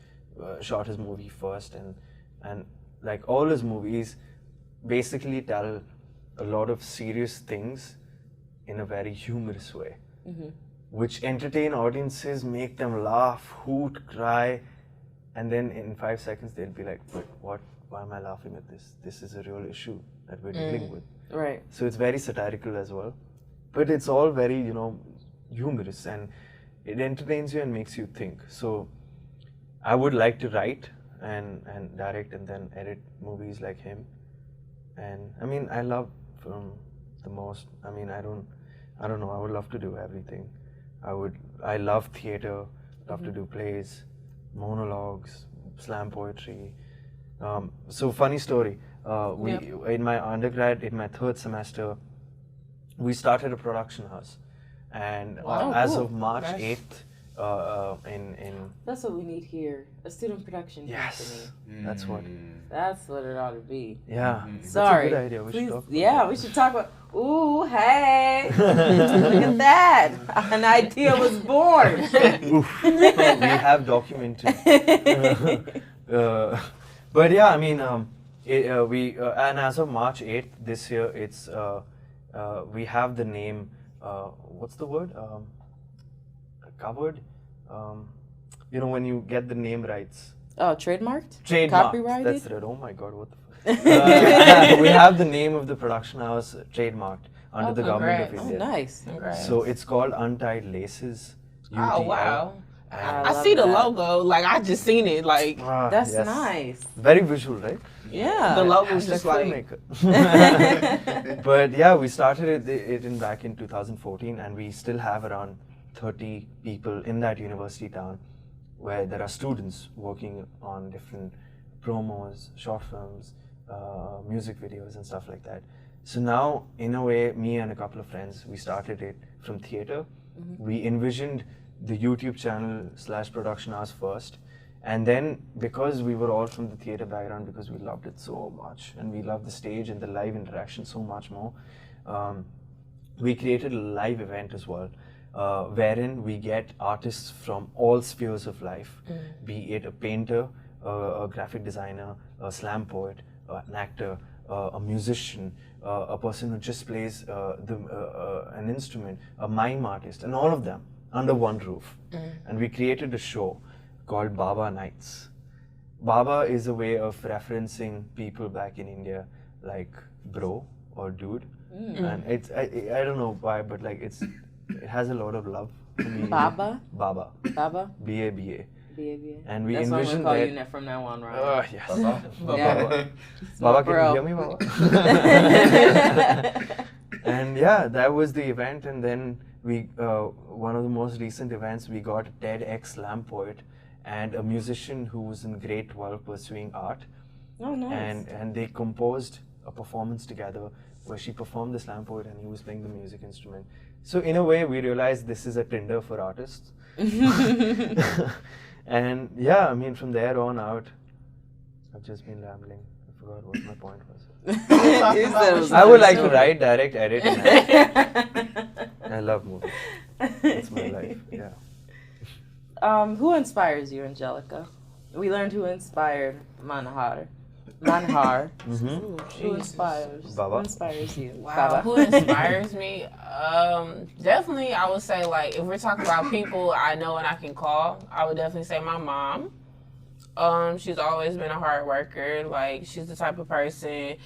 movie first, and like all his movies basically tell a lot of serious things in a very humorous way, which entertain audiences, make them laugh, hoot, cry, and then in 5 seconds they'll be like, "But what why am I laughing at this? This is a real issue that we're dealing with. Right. So it's very satirical as well. But it's all very, humorous, and it entertains you and makes you think. So I would like to write and direct and then edit movies like him. And I mean, I love film the most. I mean, I don't know. I would love to do everything. I love theater, love to do plays, monologues, slam poetry. So funny story. In my undergrad, in my third semester, we started a production house, and as cool. of March 8th, in That's what we need here. A student production yes, company. that's what. That's what it ought to be. Yeah, Sorry. that's a good idea. We should Please, talk about yeah, that. we should talk about. Ooh, hey! Look at that! An idea was born. Oof. We have documented. But yeah, I mean, and as of March 8th this year, it's we have the name. What's the word? Covered. When you get the name rights. Oh, trademarked? Trademarked. Copyrighted? That's it. Oh my God, what the fuck? We have the name of the production house trademarked under the government of congrats. India. Oh, nice. Congrats. So it's called Untied Laces. Oh, UTL. wow. And I love see the that. logo. Like, I just seen it. Like, That's yes. nice. Very visual, right? Yeah. the logo's Hashtag just like, filmmaker. But yeah, we started it back in 2014, and we still have around 30 people in that university town, where there are students working on different promos, short films, music videos and stuff like that. So now, in a way, me and a couple of friends, we started it from theater. We envisioned the YouTube channel / production house first. And then, because we were all from the theater background, because we loved it so much, and we loved the stage and the live interaction so much more, we created a live event as well. Wherein we get artists from all spheres of life, be it a painter, a graphic designer, a slam poet, an actor, a musician, a person who just plays an instrument, a mime artist, and all of them under one roof. And we created a show called Baba Nights. Baba is a way of referencing people back in India like bro or dude. And it's I don't know why, but like it has a lot of love for me. Baba? Baba. Baba? B-A-B-A. B-A-B-A. And we That's what I'm envisioned gonna call that. you from now on, right? Yes. Baba. Yeah. Baba, can Bro. you hear me, Baba? And yeah, that was the event. And then we, one of the most recent events, we got a TEDx slam poet and a musician who was in grade 12 pursuing art. Oh, nice. And they composed a performance together where she performed the slam poet and he was playing the music instrument. So in a way, we realized this is a Tinder for artists. And yeah, I mean, from there on out, I've just been rambling. I forgot what my point was. You said it was I would like to nice. write, direct, edit, and act. I love movies. That's my life. Yeah. Who inspires you, Angelica? We learned who inspired Manahar. Manahar. Who inspires? Baba. Who inspires you? wow, Baba. who inspires me? Definitely, I would say, like, if we're talking about people I know and I can call, I would definitely say my mom. She's always been a hard worker. Like, she's the type of person,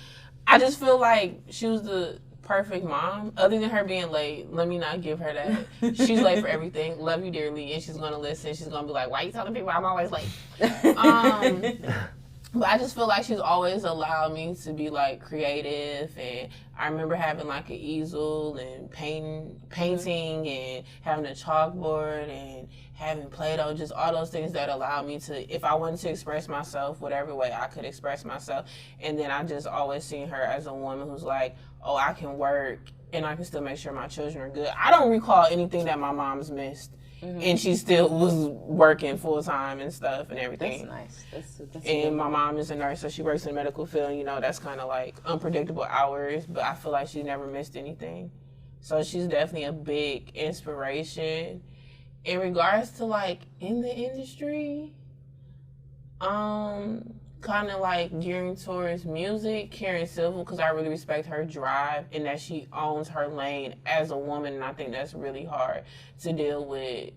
I just feel like she was the perfect mom. Other than her being late, let me not give her that. She's late for everything. Love you dearly, and she's gonna listen. She's gonna be like, "Why are you telling people I'm always late?" But I just feel like she's always allowed me to be like creative, and I remember having like an easel and painting and having a chalkboard and having Play-Doh, just all those things that allow me to, if I wanted to express myself, whatever way I could express myself. And then I just always seen her as a woman who's like, oh, I can work and I can still make sure my children are good. I don't recall anything that my mom's missed. And she still was working full time and stuff and everything. That's nice. That's And my mom is a nurse, so she works in the medical field. You know, that's kind of like unpredictable hours, but I feel like she never missed anything. So she's definitely a big inspiration. In regards to like in the industry, kind of like gearing towards music, Karen Civil, because I really respect her drive and that she owns her lane as a woman, and I think that's really hard to deal with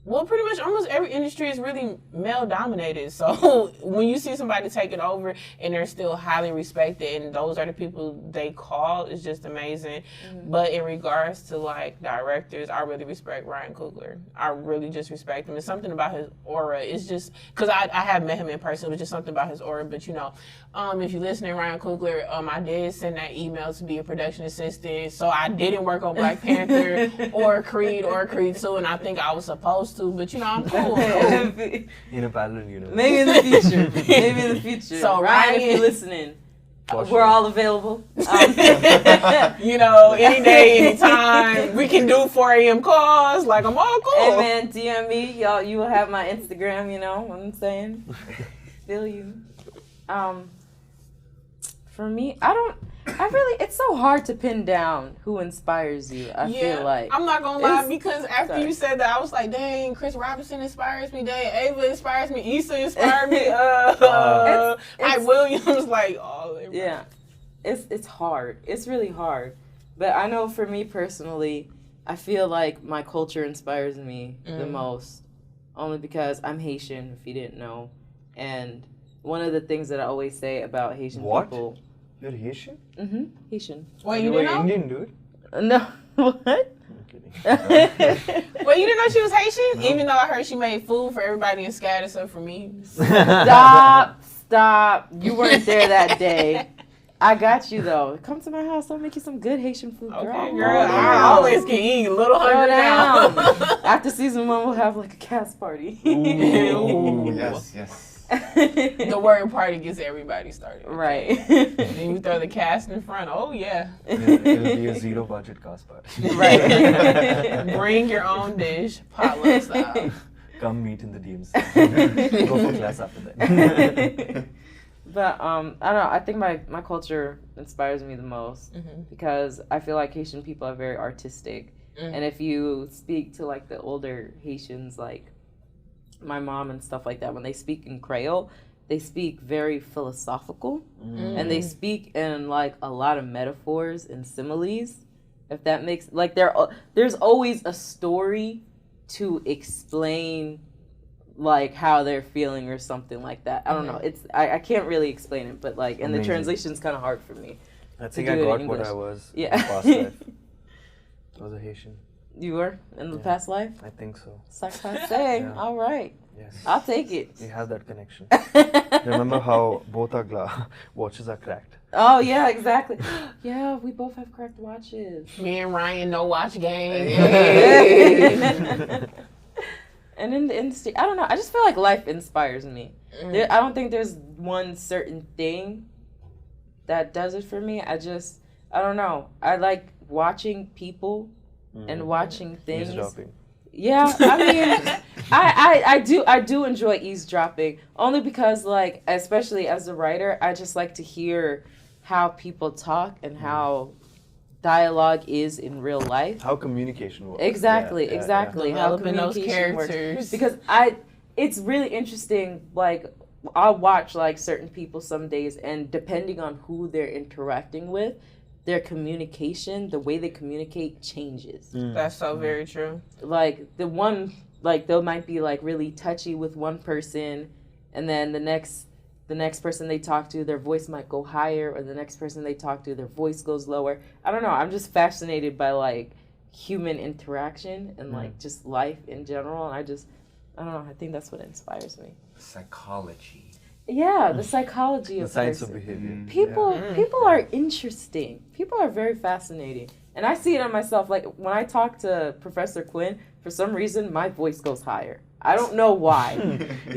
Well, pretty much almost every industry is really male dominated. So when you see somebody take it over and they're still highly respected and those are the people they call, it's just amazing. But in regards to like directors, I really respect Ryan Coogler. I really just respect him. It's something about his aura. It's just because I have met him in person. It was just something about his aura. But you know, if you're listening, Ryan Coogler, I did send that email to be a production assistant. So I didn't work on Black Panther or Creed 2, and I think I was supposed to, but you know, I'm cool. In a parallel universe. Maybe in the future. Maybe in the future. So Ryan, if Ryan- you're listening, For we're sure. all available. You know, any day, anytime. We can do 4 a.m. calls. Like, I'm all cool. Hey man, DM me, y'all. You will have my Instagram. You know what I'm saying? Feel you. For me, it's so hard to pin down who inspires you. I feel like I'm not gonna lie, It's- because after sorry. you said that, I was like, dang, Chris Robinson inspires me, dang, Ava inspires me, Issa inspired me, Hype Williams, like, oh, yeah, it's hard. It's really hard. But I know for me personally, I feel like my culture inspires me the most, only because I'm Haitian, if you didn't know, and one of the things that I always say about Haitian What? people. You're Haitian? Haitian. Wait, you were didn't know? Indian, dude? No, what? I'm kidding. Wait, you didn't know she was Haitian? Even though I heard she made food for everybody in Scat except for me. Stop. You weren't there that day. I got you though. Come to my house. I'll make you some good Haitian food, girl. Okay, girl, I always can eat a little Throw hungry down. now. After season 1, we'll have like a cast party. Ooh, yes. The word party gets everybody started. Right. Then you throw the cast in front. Oh, yeah. It'll be a zero budget cast party. Right. Bring your own dish, potluck style. Come meet in the DMs. Go for class after that. But I don't know. I think my culture inspires me the most because I feel like Haitian people are very artistic, and if you speak to like the older Haitians, like my mom and stuff like that, when they speak in Creole, they speak very philosophical, and they speak in like a lot of metaphors and similes. If that makes like there's always a story to explain like how they're feeling or something like that. I don't know. It's I can't really explain it, but like, and the Amazing. translation's kind of hard for me. I think do I it in got what English. I was Yeah. in the past life. I was a Haitian. You were in the Yeah. past life? I think so. Say, Yeah. all right. Yes. I'll take it. We have that connection. Remember how both our watches are cracked? Oh yeah, exactly. Yeah, we both have cracked watches. Me and Ryan, no watch gang. And in the industry, I don't know. I just feel like life inspires me. I don't think there's one certain thing that does it for me. I don't know. I like watching people and watching things. Eavesdropping. Yeah, I mean, I do enjoy eavesdropping only because, like, especially as a writer, I just like to hear how people talk and how dialogue is in real life. How communication works. Exactly, Yeah, yeah, exactly. How Developing those communication works. characters. Because it's really interesting. Like, I'll watch like certain people some days, and depending on who they're interacting with, their communication, the way they communicate changes. That's so very true. Like the one, like they might be like really touchy with one person, and then the next person they talk to, their voice might go higher, or the next person they talk to, their voice goes lower. I don't know. I'm just fascinated by like human interaction and like just life in general, and I don't know. I think that's what inspires me. Psychology. Yeah, the psychology The of science of person. behavior. People are interesting. People are very fascinating. And I see it on myself. Like when I talk to Professor Quinn, for some reason my voice goes higher. I don't know why.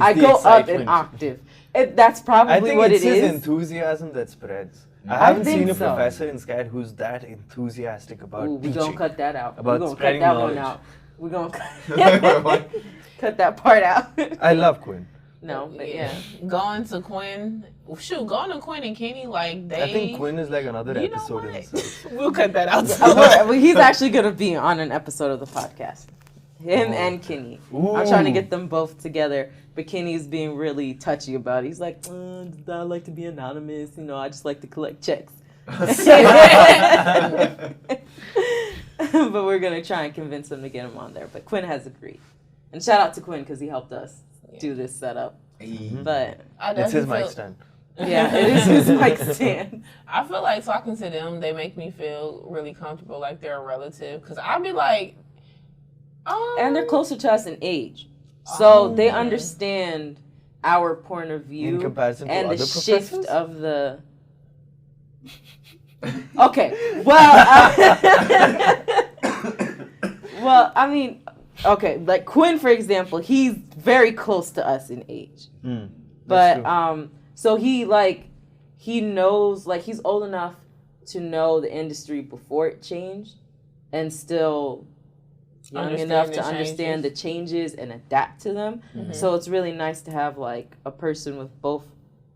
I the go up an excitement. octave. That's probably I think what it's it his is. enthusiasm that spreads. I I haven't think seen a so. professor in SCAD who's that enthusiastic about Ooh, we're teaching. gonna cut that out. About We're gonna cut spreading that knowledge. one out. We're gonna cut that part out. I love Quinn. No, but yeah. Going to Quinn, going to Quinn and Kenny, like they. I think Quinn is like another You know episode in what? itself. We'll cut that out. Well, he's actually gonna be on an episode of the podcast. Him Oh. and Kenny. I'm trying to get them both together, but Kenny's being really touchy about it. He's like, I like to be anonymous. You know, I just like to collect checks. But we're gonna try and convince him to get him on there. But Quinn has agreed, And shout out to Quinn because he helped us do this setup. But it's his mic stand. Yeah, it is his mic stand. I feel like talking to them, they make me feel really comfortable, like they're a relative. Because I'll be like, and they're closer to us in age. So they understand our point of view In comparison to and other the shift professors? of the... Okay, well, I mean, okay, like Quinn, for example, he's very close to us in age. But, so he knows, like, he's old enough to know the industry before it changed and still young enough to understand the changes and adapt to them. So it's really nice to have, like, a person with both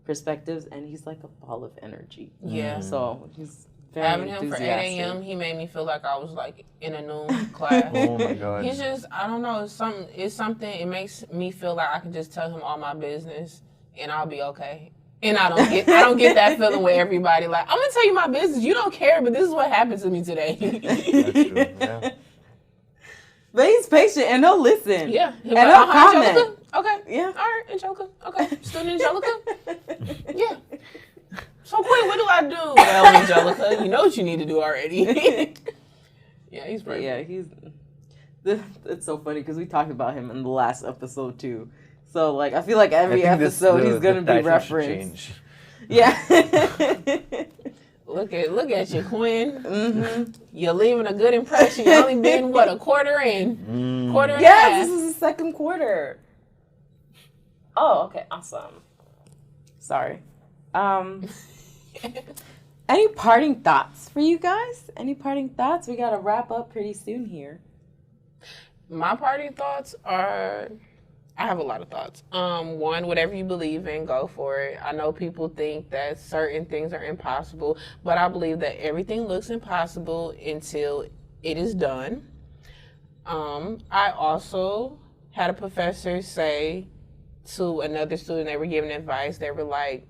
perspectives, and he's like a ball of energy. Yeah. So he's very having him for 8 a.m., he made me feel like I was like in a noon class. Oh my God. He's just, I don't know, it's something, it makes me feel like I can just tell him all my business and I'll be okay. And I don't get that feeling with everybody. Like, I'm gonna tell you my business. You don't care, but this is what happened to me today. That's true. Yeah. But he's patient and he'll listen. Yeah. And he'll comment. Angelica? Okay. Yeah. All right, Angelica. Okay. Student Angelica? Yeah. So Quinn, what do I do? Well, Angelica, you know what you need to do already. Yeah, he's great. Yeah, it's so funny because we talked about him in the last episode too. So like, I feel like every episode he's gonna be referenced. Yeah. Look at you, Quinn. You're leaving a good impression. You only been a quarter in, quarter and a half. Yes, this is the second quarter. Oh, okay, awesome. Sorry. Any parting thoughts for you guys? Any parting thoughts? We gotta wrap up pretty soon here. My parting thoughts are, I have a lot of thoughts. One, whatever you believe in, go for it. I know people think that certain things are impossible, but I believe that everything looks impossible until it is done. I also had a professor say to another student, they were giving advice, they were like,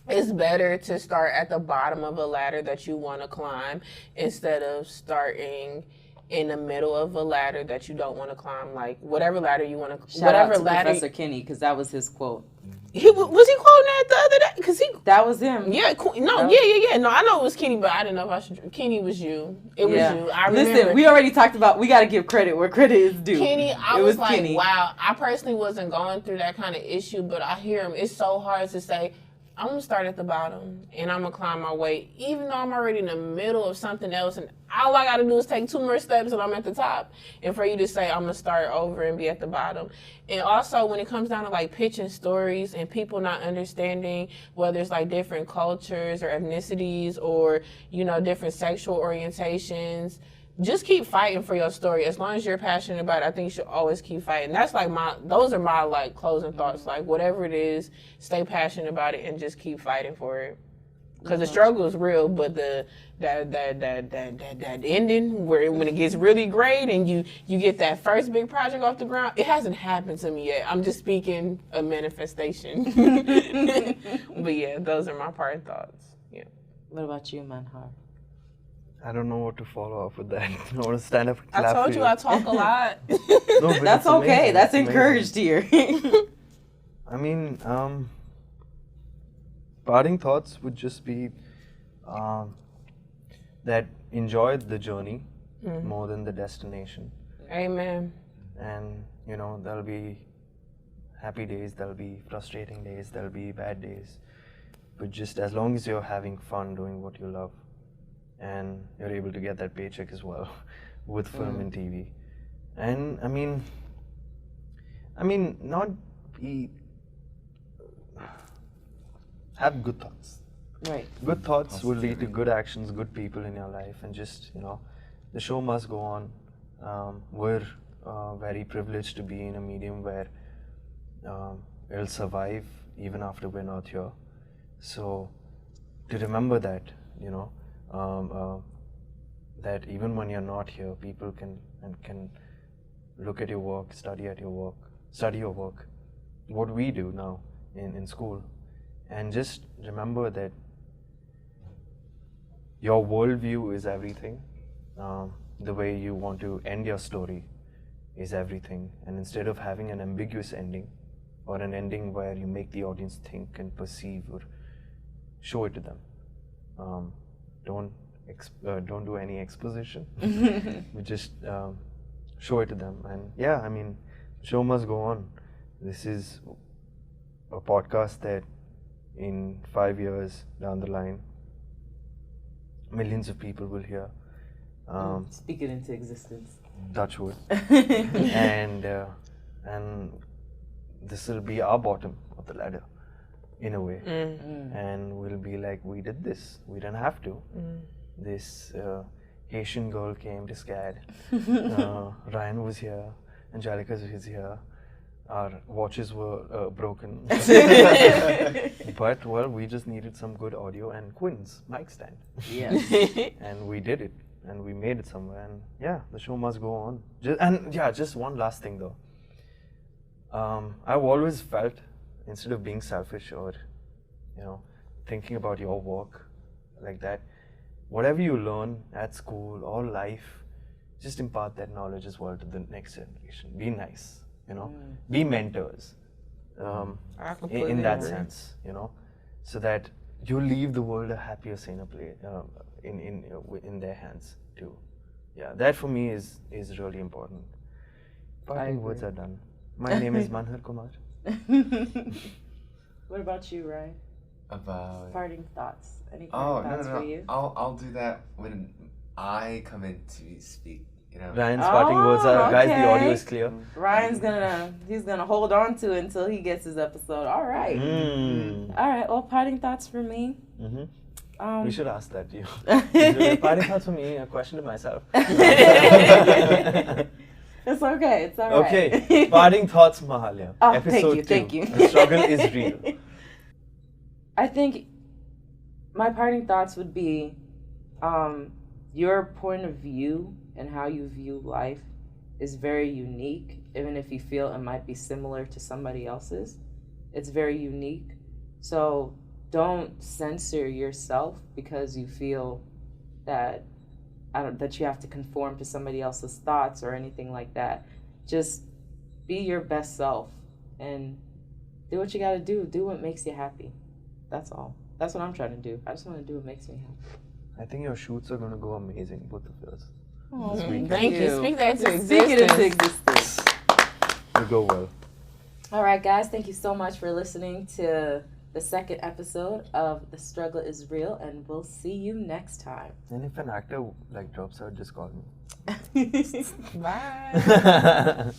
it's better to start at the bottom of a ladder that you want to climb instead of starting in the middle of a ladder that you don't want to climb. Like whatever ladder you want to, Shout out to Professor Kenny because that was his quote. Was he quoting that the other day? Because that was him. Yeah, yeah. No, I know it was Kenny, but I didn't know if I should. Kenny was you. It was you. I remember. Listen, we already talked about. We got to give credit where credit is due. Kenny, I was like, Kenny. Wow. I personally wasn't going through that kind of issue, but I hear him. It's so hard to say, I'm going to start at the bottom and I'm going to climb my way, even though I'm already in the middle of something else. And all I got to do is take 2 more steps and I'm at the top. And for you to say, I'm going to start over and be at the bottom. And also when it comes down to like pitching stories and people not understanding whether it's like different cultures or ethnicities or, you know, different sexual orientations, just keep fighting for your story. As long as you're passionate about it, I think you should always keep fighting. That's like those are my like closing thoughts. Like whatever it is, stay passionate about it and just keep fighting for it. Because the struggle is real, but that ending where when it gets really great and you get that first big project off the ground, it hasn't happened to me yet. I'm just speaking a manifestation. But yeah, those are my parting thoughts. Yeah. What about you, Manahar? I don't know what to follow up with that. I want to stand up and clap. I told you I talk a lot. No, but that's okay. Amazing. That's encouraged here. I mean, parting thoughts would just be that enjoy the journey more than the destination. Amen. And, you know, there'll be happy days, there'll be frustrating days, there'll be bad days. But just as long as you're having fun doing what you love, and you're able to get that paycheck as well with film and TV. And I mean, not be, have good thoughts. Right. Good thoughts will lead to good actions, good people in your life, and just, you know, the show must go on. We're very privileged to be in a medium where it'll survive even after we're not here. So to remember that, you know, that even when you're not here, people can look at your work, study your work, what we do now in school, and just remember that your worldview is everything. The way you want to end your story is everything. And instead of having an ambiguous ending, or an ending where you make the audience think and perceive or show it to them, don't do any exposition. We just show it to them. And yeah, I mean, show must go on. This is a podcast that in 5 years down the line, millions of people will hear. Speak it into existence. Touch wood. and this will be our bottom of the ladder, in a way. And we'll be like, we did this. We didn't have to. This Haitian girl came to SCAD. Ryan was here. Angelica was here. Our watches were broken. But, well, we just needed some good audio and Quinn's mic stand. Yes. And we did it. And we made it somewhere. And yeah, the show must go on. Just one last thing though. I've always felt, instead of being selfish or, thinking about your work like that, whatever you learn at school or life, just impart that knowledge as well to the next generation. Be nice, be mentors in that sense, so that you leave the world a happier, saner place in their hands too. Yeah, that for me is really important. Parting words are done. My name is Manahar Kumar. What about you, Ryan? About Parting thoughts. Any parting thoughts for you? I'll do that when I come in to speak. Ryan's parting words are, guys, the audio is clear. Ryan's gonna hold on to it until he gets his episode. All right. All right. Well, parting thoughts for me. We should ask that to you. Parting thoughts for me. A question to myself. It's okay. It's all right. Okay. Parting thoughts, Mahalya. Episode 2. Thank you. The struggle is real. I think my parting thoughts would be your point of view and how you view life is very unique, even if you feel it might be similar to somebody else's. It's very unique. So don't censor yourself because you feel that that you have to conform to somebody else's thoughts or anything like that. Just be your best self and do what you gotta do. Do what makes you happy. That's all. That's what I'm trying to do. I just want to do what makes me happy. I think your shoots are gonna go amazing, both of yours. Oh, thank you. Speak that to existence. Speak it into existence. You go well. All right, guys. Thank you so much for listening to the second episode of The Struggle is Real, and we'll see you next time. And if an actor drops out, just call me. Bye.